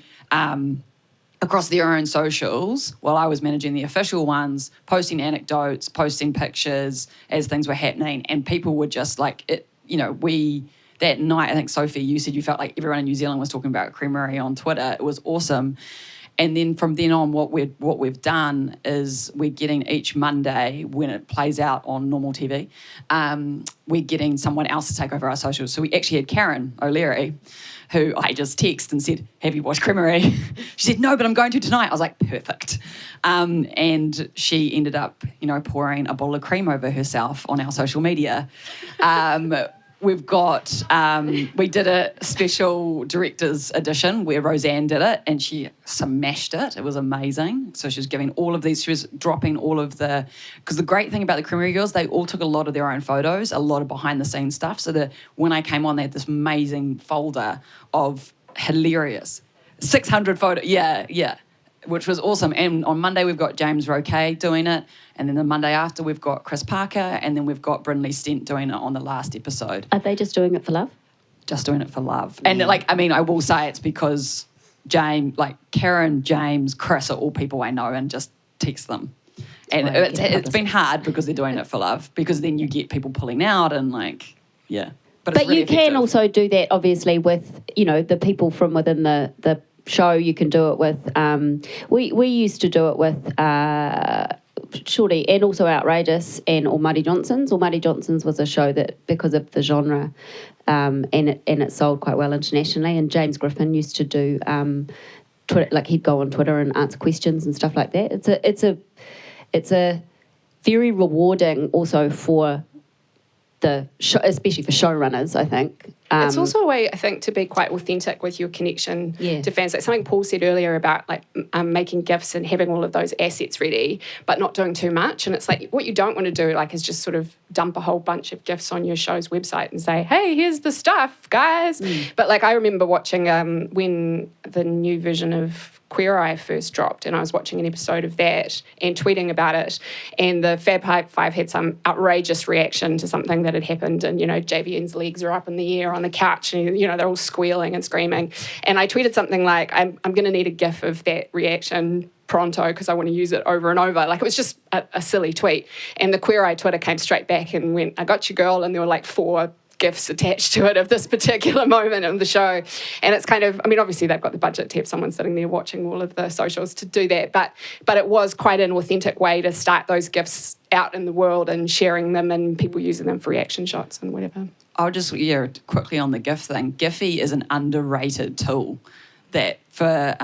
across their own socials while I was managing the official ones, posting anecdotes, posting pictures as things were happening, and people were just like, that night, I think, Sophie, you said you felt like everyone in New Zealand was talking about Creamery on Twitter. It was awesome. And then from then on, what we've done is we're getting each Monday when it plays out on normal TV, we're getting someone else to take over our socials. So we actually had Karen O'Leary, who I just texted and said, "Have you watched Creamery?" She said, "No, but I'm going to tonight." I was like, perfect. And she ended up, pouring a bowl of cream over herself on our social media. We've got, we did a special director's edition where Roseanne did it and she smashed it. It was amazing. So she was giving she was dropping all of because the great thing about the Creamery Girls, they all took a lot of their own photos, a lot of behind the scenes stuff. So when I came on, they had this amazing folder of hilarious 600 photos. Yeah. Which was awesome. And on Monday, we've got James Roquet doing it. And then the Monday after, we've got Chris Parker. And then we've got Brynley Stent doing it on the last episode. Are they just doing it for love? Just doing it for love. And I will say it's because Karen, James, Chris are all people I know and just text them. And it's been hard because they're doing it for love, because then you get people pulling out and yeah. But really you can also do that, obviously, with, the people from within the show. You can do it with we used to do it with Shorty and also Outrageous and Almighty Johnson's. Almighty Johnson's was a show that, because of the genre, and it sold quite well internationally. And James Griffin used to do Twitter, he'd go on Twitter and answer questions and stuff like that. It's a very rewarding also for the show, especially for showrunners, I think. It's also a way, I think, to be quite authentic with your connection to fans. Like something Paul said earlier about making GIFs and having all of those assets ready, but not doing too much. And it's like what you don't want to do, is just sort of dump a whole bunch of GIFs on your show's website and say, "Hey, here's the stuff, guys." But I remember watching when the new version of Queer Eye first dropped, and I was watching an episode of that and tweeting about it, and the Fab Five had some outrageous reaction to something that had happened, and JVN's legs are up in the air on the couch, and they're all squealing and screaming, and I tweeted something like, I'm going to need a GIF of that reaction pronto because I want to use it over and over. It was just a silly tweet, and the Queer Eye Twitter came straight back and went, "I got you, girl," and there were 4 GIFs attached to it of this particular moment of the show. And it's kind of, obviously they've got the budget to have someone sitting there watching all of the socials to do that, but it was quite an authentic way to start those GIFs out in the world and sharing them and people using them for reaction shots and whatever. I'll just, quickly on the GIF thing. Giphy is an underrated tool that for,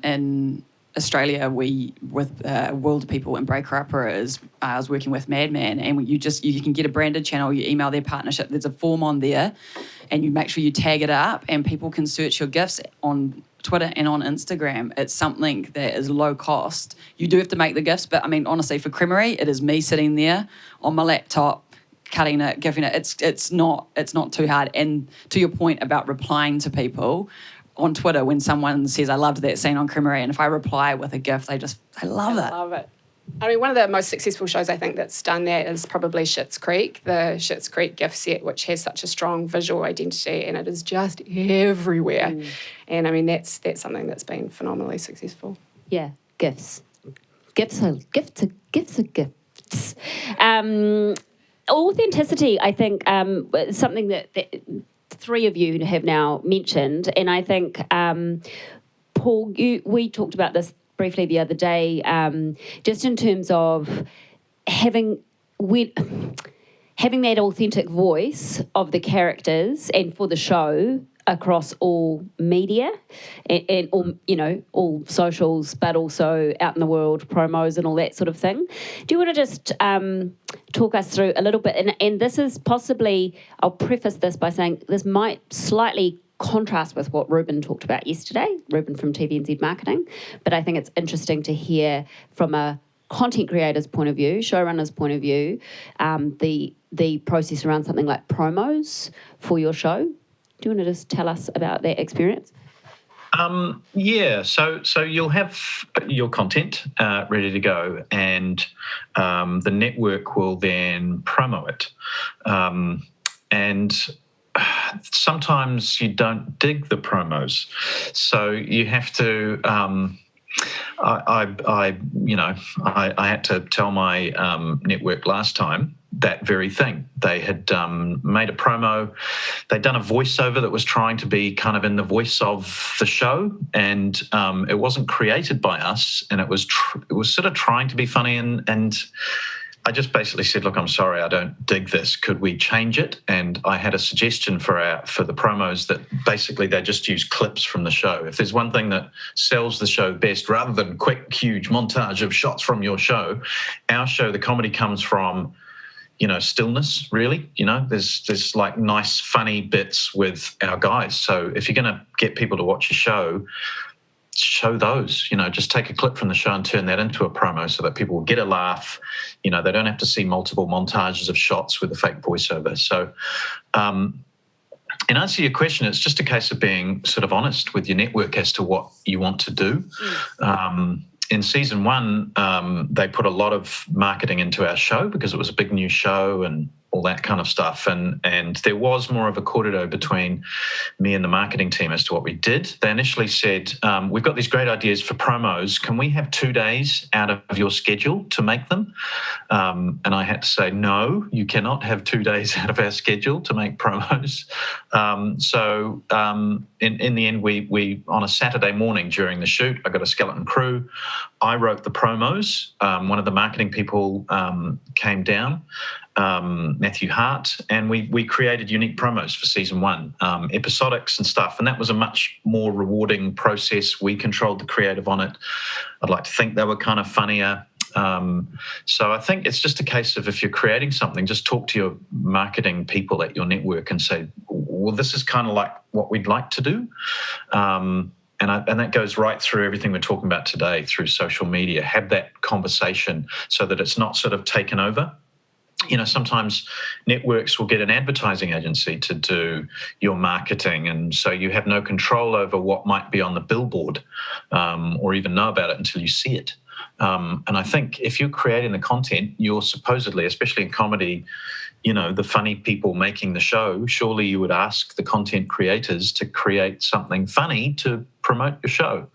in Australia, we, with World People and Breaker Upper, I was working with Madman, and you can get a branded channel, you email their partnership, there's a form on there, and you make sure you tag it up, and people can search your GIFs on Twitter and on Instagram. It's something that is low cost. You do have to make the GIFs, but honestly, for Creamery, it is me sitting there on my laptop, cutting it, giving it. It's not too hard. And to your point about replying to people on Twitter, when someone says, "I loved that scene on Creamery," and if I reply with a GIF, they love it. I love it. One of the most successful shows I think that's done that is probably Schitt's Creek, the Schitt's Creek GIF set, which has such a strong visual identity, and it is just everywhere. And that's something that's been phenomenally successful. Yeah, GIFs. GIFs are gifts. Authenticity, I think, something that 3 of you have now mentioned, and I think, Paul, we talked about this briefly the other day, just in terms of having that authentic voice of the characters and for the show across all media and all socials, but also out in the world, promos and all that sort of thing. Do you want to just talk us through a little bit? And this is possibly, I'll preface this by saying this might slightly contrast with what Ruben talked about yesterday, Ruben from TVNZ Marketing, but I think it's interesting to hear from a content creator's point of view, showrunner's point of view, the process around something like promos for your show. Do you want to just tell us about that experience? So you'll have your content ready to go, and the network will then promo it. And sometimes you don't dig the promos, so you have to. I had to tell my network last time that very thing. They had made a promo. They'd done a voiceover that was trying to be kind of in the voice of the show, and it wasn't created by us, and it was sort of trying to be funny, and I just basically said, look, I'm sorry, I don't dig this. Could we change it? And I had a suggestion for the promos that basically they just use clips from the show. If there's one thing that sells the show best, rather than quick, huge montage of shots from your show, our show, the comedy comes from, stillness, really. There's like nice, funny bits with our guys. So if you're going to get people to watch a show those, just take a clip from the show and turn that into a promo so that people will get a laugh. They don't have to see multiple montages of shots with a fake voiceover. So in answer to your question, it's just a case of being sort of honest with your network as to what you want to do. In season 1, they put a lot of marketing into our show because it was a big new show and all that kind of stuff. And there was more of a korero between me and the marketing team as to what we did. They initially said, we've got these great ideas for promos. Can we have 2 days out of your schedule to make them? And I had to say, no, you cannot have 2 days out of our schedule to make promos. So in the end, we on a Saturday morning during the shoot, I got a skeleton crew. I wrote the promos. One of the marketing people came down, Matthew Hart, and we created unique promos for season 1, episodics and stuff, and that was a much more rewarding process. We controlled the creative on it. I'd like to think they were kind of funnier. So I think it's just a case of, if you're creating something, just talk to your marketing people at your network and say, well, this is kind of like what we'd like to do. And that goes right through everything we're talking about today, through social media. Have that conversation so that it's not sort of taken over. Sometimes networks will get an advertising agency to do your marketing, and so you have no control over what might be on the billboard, or even know about it until you see it. And I think if you're creating the content, you're supposedly, especially in comedy, the funny people making the show, surely you would ask the content creators to create something funny to promote your show.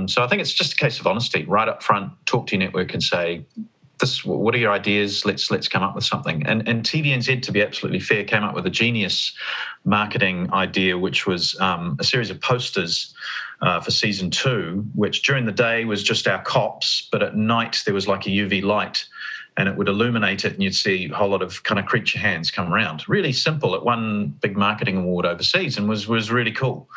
So I think it's just a case of honesty. Right up front, talk to your network and say, what are your ideas? Let's come up with something. And TVNZ, to be absolutely fair, came up with a genius marketing idea, which was a series of posters for season 2, which during the day was just our cops, but at night there was like a UV light, and it would illuminate it, and you'd see a whole lot of kind of creature hands come around. Really simple. It won big marketing award overseas and was really cool.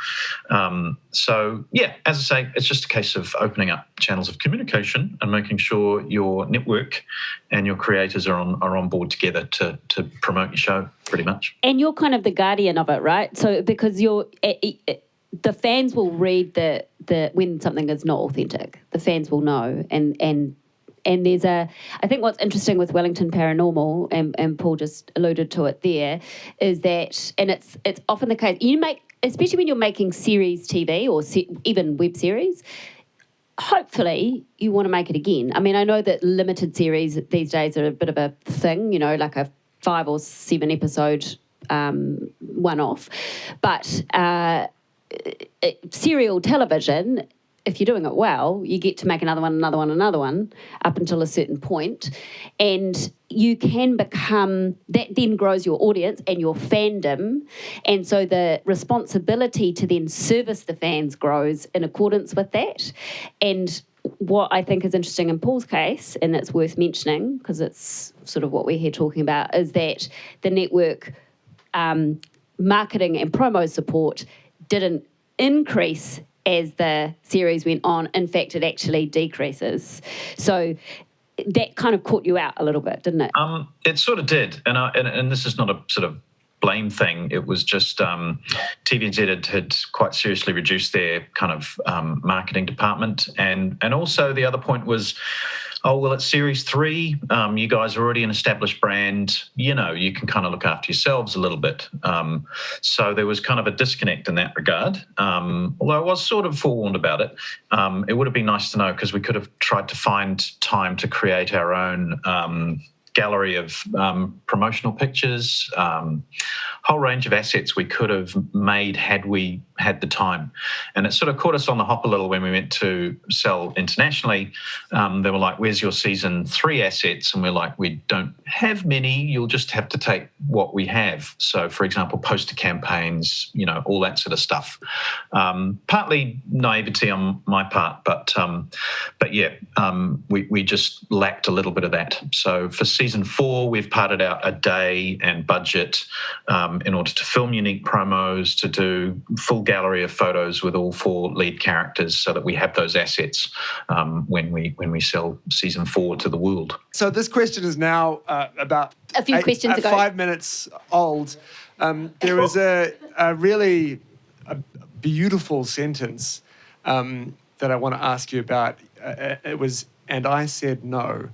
So yeah, as I say, it's just a case of opening up channels of communication and making sure your network and your creators are on board together to promote your show, pretty much. And you're kind of the guardian of it, right? So because the fans will read the when something is not authentic. The fans will know, and there's I think what's interesting with Wellington Paranormal, and Paul just alluded to it there, is that, and it's often the case, especially when you're making series TV or even web series, hopefully you want to make it again. I mean, I know that limited series these days are a bit of a thing, like a 5 or 7 episode one-off, but serial television, if you're doing it well, you get to make another one up until a certain point, and you can become, that then grows your audience and your fandom, and so the responsibility to then service the fans grows in accordance with that. And what I think is interesting in Paul's case, and it's worth mentioning because it's sort of what we're here talking about, is that the network marketing and promo support didn't increase as the series went on. In fact, it actually decreases. So that kind of caught you out a little bit, didn't it? It sort of did. And this is not a sort of blame thing. It was just TVNZ had quite seriously reduced their kind of marketing department. And also the other point was, it's series 3. You guys are already an established brand. You can kind of look after yourselves a little bit. So there was kind of a disconnect in that regard. Although I was sort of forewarned about it. It would have been nice to know, because we could have tried to find time to create our own gallery of promotional pictures, whole range of assets we could have made had we had the time. And it sort of caught us on the hop a little when we went to sell internationally. They were like, where's your season 3 assets? And we're like, we don't have many. You'll just have to take what we have. So, for example, poster campaigns, all that sort of stuff. Partly naivety on my part, but yeah, we just lacked a little bit of that. So for season 4, we've parted out a day and budget in order to film unique promos, to do full gallery of photos with all 4 lead characters, so that we have those assets when we sell season 4 to the world. So this question is now about a few questions ago, 5 minutes old. There was a really beautiful sentence that I want to ask you about. It was, and I said no.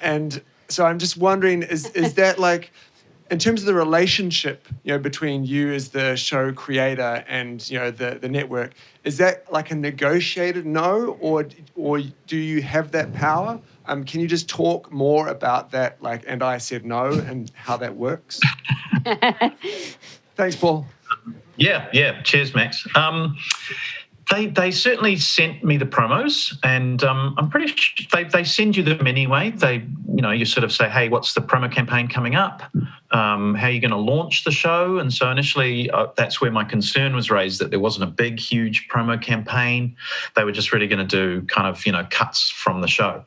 And so I'm just wondering, is that like, in terms of the relationship, between you as the show creator and, the network, is that like a negotiated no, or do you have that power? Can you just talk more about that, like, and I said no, and how that works? Thanks, Paul. Yeah. Cheers, Max. They certainly sent me the promos, and I'm pretty sure they send you them anyway. You sort of say, hey, what's the promo campaign coming up? How are you going to launch the show? And so initially, that's where my concern was raised, that there wasn't a big, huge promo campaign. They were just really going to do kind of, cuts from the show.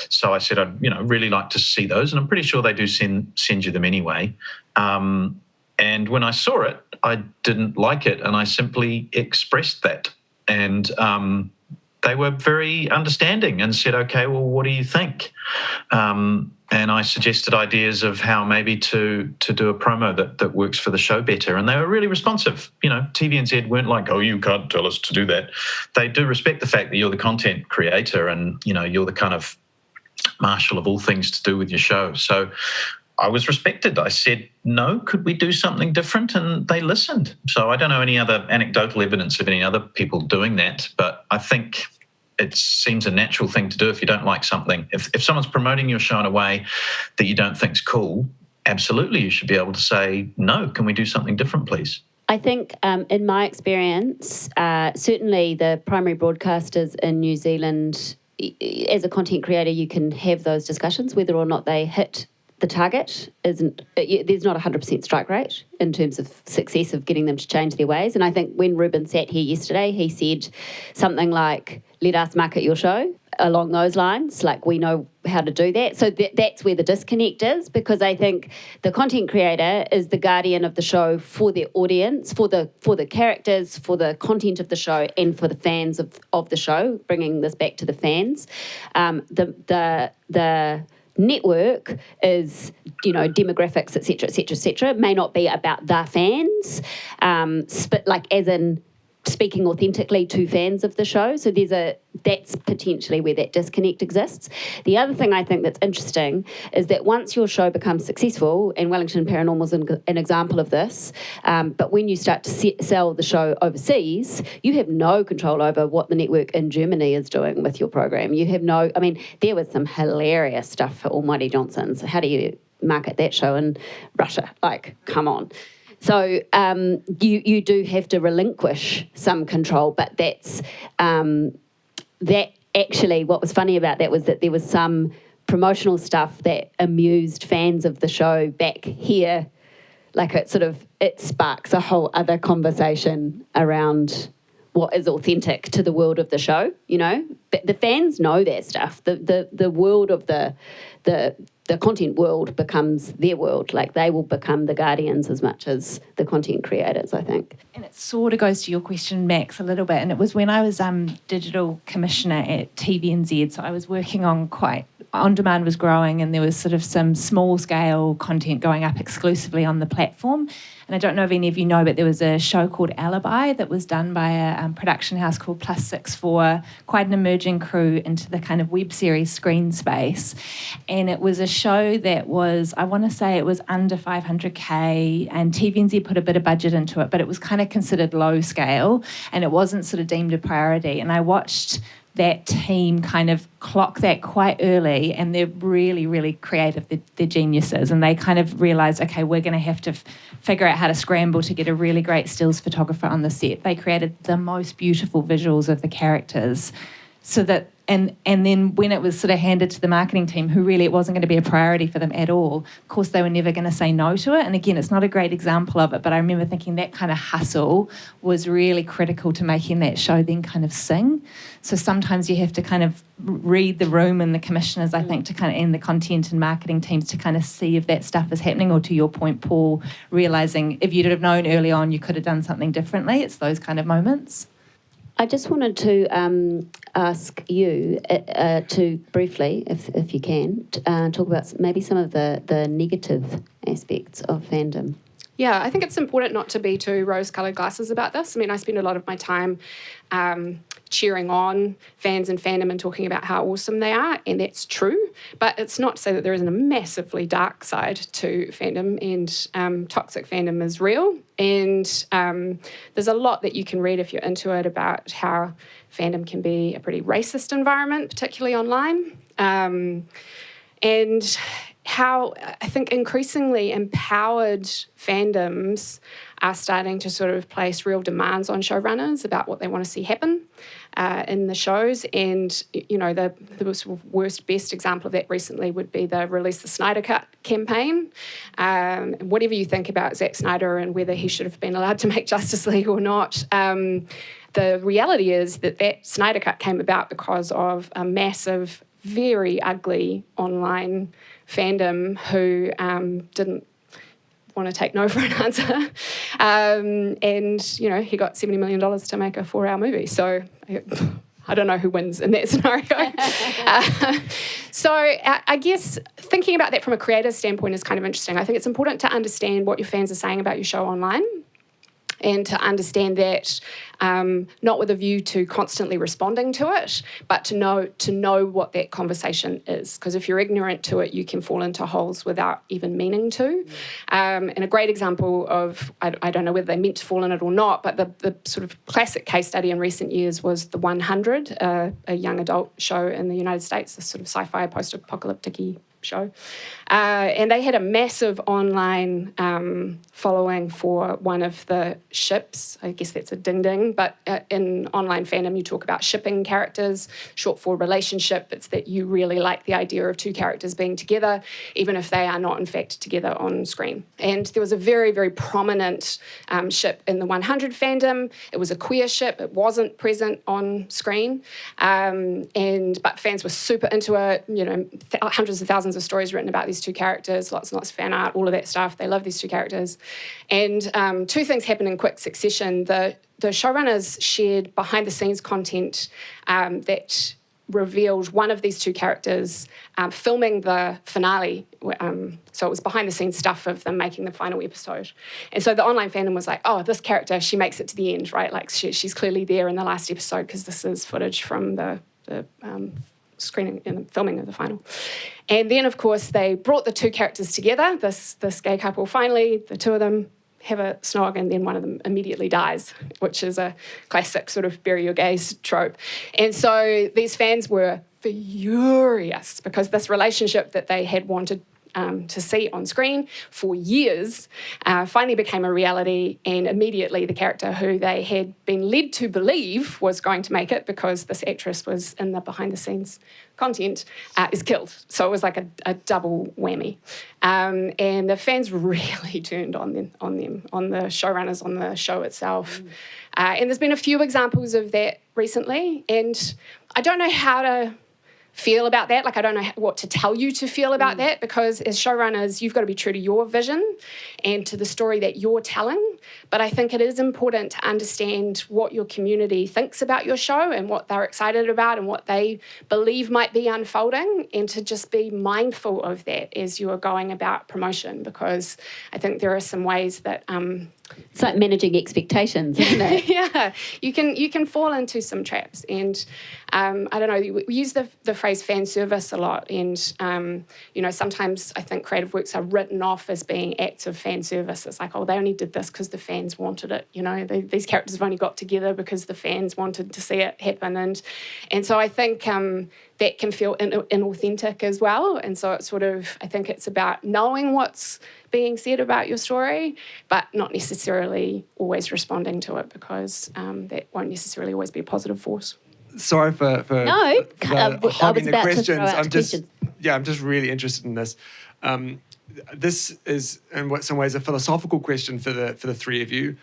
So I said, I'd, really like to see those, and I'm pretty sure they do send you them anyway. And when I saw it, I didn't like it, and I simply expressed that. And they were very understanding and said, okay, well, what do you think? And I suggested ideas of how maybe to do a promo that works for the show better. And they were really responsive. TVNZ weren't like, oh, you can't tell us to do that. They do respect the fact that you're the content creator and, you're the kind of marshal of all things to do with your show. So I was respected. I said, no, could we do something different? And they listened. So I don't know any other anecdotal evidence of any other people doing that, but I think it seems a natural thing to do if you don't like something. If someone's promoting your show in a way that you don't think's cool, absolutely you should be able to say, no, can we do something different, please? I think in my experience, certainly the primary broadcasters in New Zealand, as a content creator, you can have those discussions. Whether or not they hit the target there's not 100% strike rate in terms of success of getting them to change their ways. And I think when Ruben sat here yesterday, he said something like, let us market your show, along those lines, like we know how to do that. So that's where the disconnect is, because I think the content creator is the guardian of the show for their audience, for the characters, for the content of the show, and for the fans of the show, bringing this back to the fans. The network is, demographics, etc. It may not be about the fans, but like as in speaking authentically to fans of the show. So that's potentially where that disconnect exists. The other thing I think that's interesting is that once your show becomes successful, and Wellington Paranormal is an example of this, but when you start to sell the show overseas, you have no control over what the network in Germany is doing with your program. You have there was some hilarious stuff for Almighty Johnson's. How do you market that show in Russia? Like, come on. So you do have to relinquish some control, but that's that actually what was funny about that was that there was some promotional stuff that amused fans of the show back here. Like it sparks a whole other conversation around what is authentic to the world of the show, But the fans know that stuff. The world of the content world becomes their world. Like they will become the guardians as much as the content creators, I think. And it sort of goes to your question, Max, a little bit. And it was when I was digital commissioner at TVNZ, so I was working on on-demand was growing, and there was sort of some small-scale content going up exclusively on the platform. And I don't know if any of you know, but there was a show called Alibi that was done by a production house called +64, quite an emerging crew into the kind of web series screen space. And it was a show that was, I want to say it was under 500K, and TVNZ put a bit of budget into it, but it was kind of considered low scale, and it wasn't sort of deemed a priority. And I watched that team kind of clock that quite early, and they're really, really creative. They're geniuses, and they kind of realise, okay, we're going to have to figure out how to scramble to get a really great stills photographer on the set. They created the most beautiful visuals of the characters, so that and then when it was sort of handed to the marketing team, who really it wasn't going to be a priority for them at all, of course they were never going to say no to it. And again, it's not a great example of it, but I remember thinking that kind of hustle was really critical to making that show then kind of sing. So sometimes you have to kind of read the room, and the commissioners, I think, to kind of, and the content and marketing teams to kind of see if that stuff is happening, or to your point, Paul, realising if you'd have known early on you could have done something differently. It's those kind of moments. I just wanted to ask you to briefly, if you can, talk about maybe some of the negative aspects of fandom. Yeah, I think it's important not to be too rose-coloured glasses about this. I mean, I spend a lot of my time cheering on fans and fandom and talking about how awesome they are, and that's true. But it's not to say that there isn't a massively dark side to fandom, and toxic fandom is real. And there's a lot that you can read if you're into it about how fandom can be a pretty racist environment, particularly online. And how I think increasingly empowered fandoms are starting to sort of place real demands on showrunners about what they want to see happen in the shows. And, you know, the sort of worst, best example of that recently would be the Release the Snyder Cut campaign. Whatever you think about Zack Snyder and whether he should have been allowed to make Justice League or not, the reality is that Snyder Cut came about because of a massive, very ugly online fandom who didn't want to take no for an answer. And, you know, he got $70 million to make a 4-hour movie. So I don't know who wins in that scenario. So I guess thinking about that from a creative standpoint is kind of interesting. I think it's important to understand what your fans are saying about your show online, and to understand that not with a view to constantly responding to it, but to know what that conversation is. Because if you're ignorant to it, you can fall into holes without even meaning to. And a great example of, I don't know whether they meant to fall in it or not, but the sort of classic case study in recent years was The 100, a young adult show in the United States, this sort of sci-fi post-apocalyptic-y show. And they had a massive online following for one of the ships. I guess that's a ding-ding, but in online fandom you talk about shipping characters, short for relationship. It's that you really like the idea of two characters being together, even if they are not in fact together on screen. And there was a very, very prominent ship in the 100 fandom. It was a queer ship. It wasn't present on screen. But fans were super into it, you know, hundreds of thousands of stories written about these two characters, lots and lots of fan art, all of that stuff. They love these two characters. And two things happened in quick succession. The showrunners shared behind-the-scenes content that revealed one of these two characters filming the finale. So it was behind-the-scenes stuff of them making the final episode. And so the online fandom was like, oh, this character, she makes it to the end, right? Like she's clearly there in the last episode because this is footage from the screening and filming of the final. And then, of course, they brought the two characters together, this gay couple. Finally, the two of them have a snog, and then one of them immediately dies, which is a classic sort of bury your gays trope. And so these fans were furious because this relationship that they had wanted to see on screen for years finally became a reality, and immediately the character who they had been led to believe was going to make it because this actress was in the behind-the-scenes content is killed. So it was like a double whammy. And the fans really turned on them, on the showrunners, on the show itself. And there's been a few examples of that recently, and I don't know how to feel about that. Like, I don't know what to tell you to feel about that, because as showrunners, you've got to be true to your vision and to the story that you're telling. But I think it is important to understand what your community thinks about your show and what they're excited about and what they believe might be unfolding, and to just be mindful of that as you are going about promotion, because I think there are some ways that It's like managing expectations, isn't it? Yeah, you can fall into some traps, and I don't know. We use the phrase fan service a lot, and sometimes I think creative works are written off as being acts of fan service. It's like, oh, they only did this because the fans wanted it. These characters have only got together because the fans wanted to see it happen, and so I think that can feel inauthentic as well. And so it's I think it's about knowing what's being said about your story, but not necessarily always responding to it, because that won't necessarily always be a positive force. Sorry for No, hogging the questions. I'm just really interested in this. This is in some ways a philosophical question for the three of you,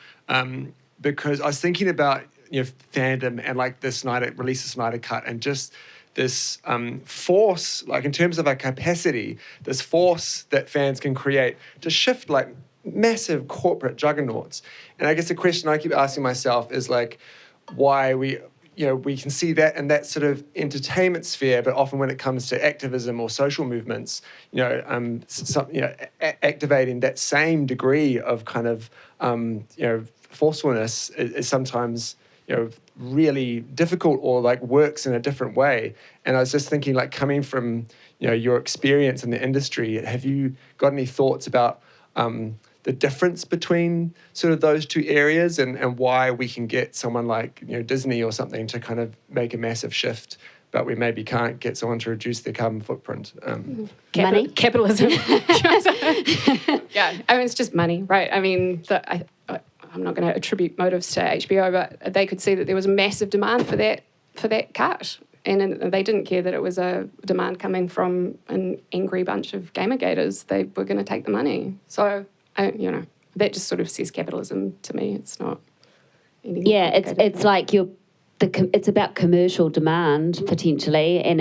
because I was thinking about fandom and like the release of Snyder Cut, and just this force, like in terms of our capacity, this force that fans can create to shift like massive corporate juggernauts. And I guess the question I keep asking myself is like, why we can see that in that sort of entertainment sphere, but often when it comes to activism or social movements, activating that same degree of kind of forcefulness is sometimes really difficult, or like works in a different way. And I was just thinking, like, coming from your experience in the industry, have you got any thoughts about the difference between sort of those two areas, and why we can get someone like Disney or something to kind of make a massive shift, but we maybe can't get someone to reduce their carbon footprint? Money? Capitalism. Yeah, I mean, it's just money, right? I mean, I'm not going to attribute motives to HBO, but they could see that there was a massive demand for that cut, and they didn't care that it was a demand coming from an angry bunch of gamer-gators. They were going to take the money. So, that just sort of says capitalism to me. It's not anything. Yeah, it's like it's about commercial demand potentially, and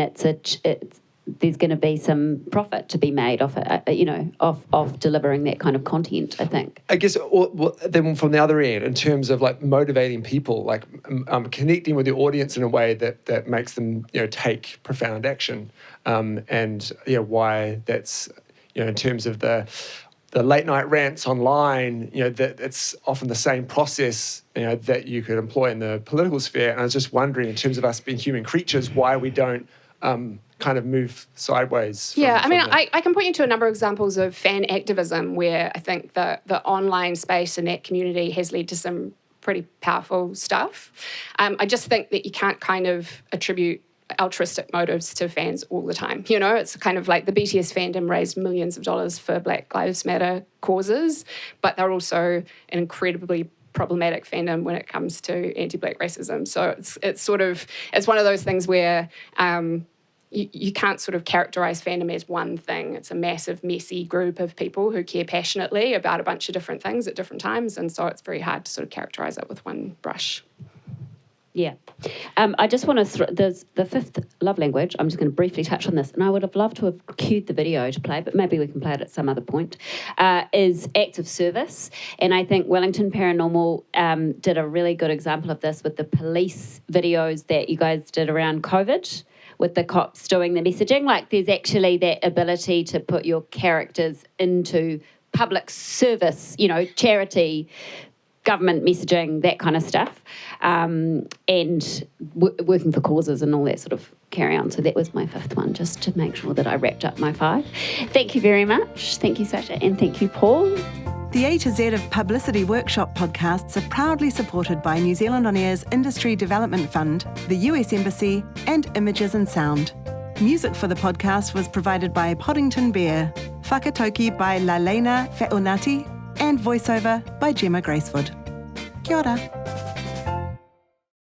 there's going to be some profit to be made off it, of delivering that kind of content, I think. I guess then from the other end, in terms of like motivating people, like connecting with the audience in a way that makes them take profound action, and why that's in terms of the late night rants online, that it's often the same process that you could employ in the political sphere. And I was just wondering, in terms of us being human creatures, why we don't kind of move sideways. I can point you to a number of examples of fan activism where I think the online space and that community has led to some pretty powerful stuff. I just think that you can't kind of attribute altruistic motives to fans all the time. It's kind of like the BTS fandom raised millions of dollars for Black Lives Matter causes, but they're also an incredibly problematic fandom when it comes to anti-Black racism. So it's one of those things where you can't sort of characterise fandom as one thing. It's a massive, messy group of people who care passionately about a bunch of different things at different times, and so it's very hard to sort of characterise it with one brush. Yeah. I just want to there's the fifth love language. I'm just going to briefly touch on this, and I would have loved to have cued the video to play, but maybe we can play it at some other point, is acts of service. And I think Wellington Paranormal did a really good example of this with the police videos that you guys did around COVID, with the cops doing the messaging. Like, there's actually that ability to put your characters into public service, charity, government messaging, that kind of stuff, and working for causes and all that sort of carry on. So that was my fifth one, just to make sure that I wrapped up my 5. Thank you very much. Thank you, Sacha, and thank you, Paul. The A-Z of Publicity Workshop podcasts are proudly supported by New Zealand On Air's Industry Development Fund, the US Embassy, and Images and Sound. Music for the podcast was provided by Poddington Bear, whakatoki by Lalena Fe'onati, and voiceover by Gemma Gracewood. Kia ora.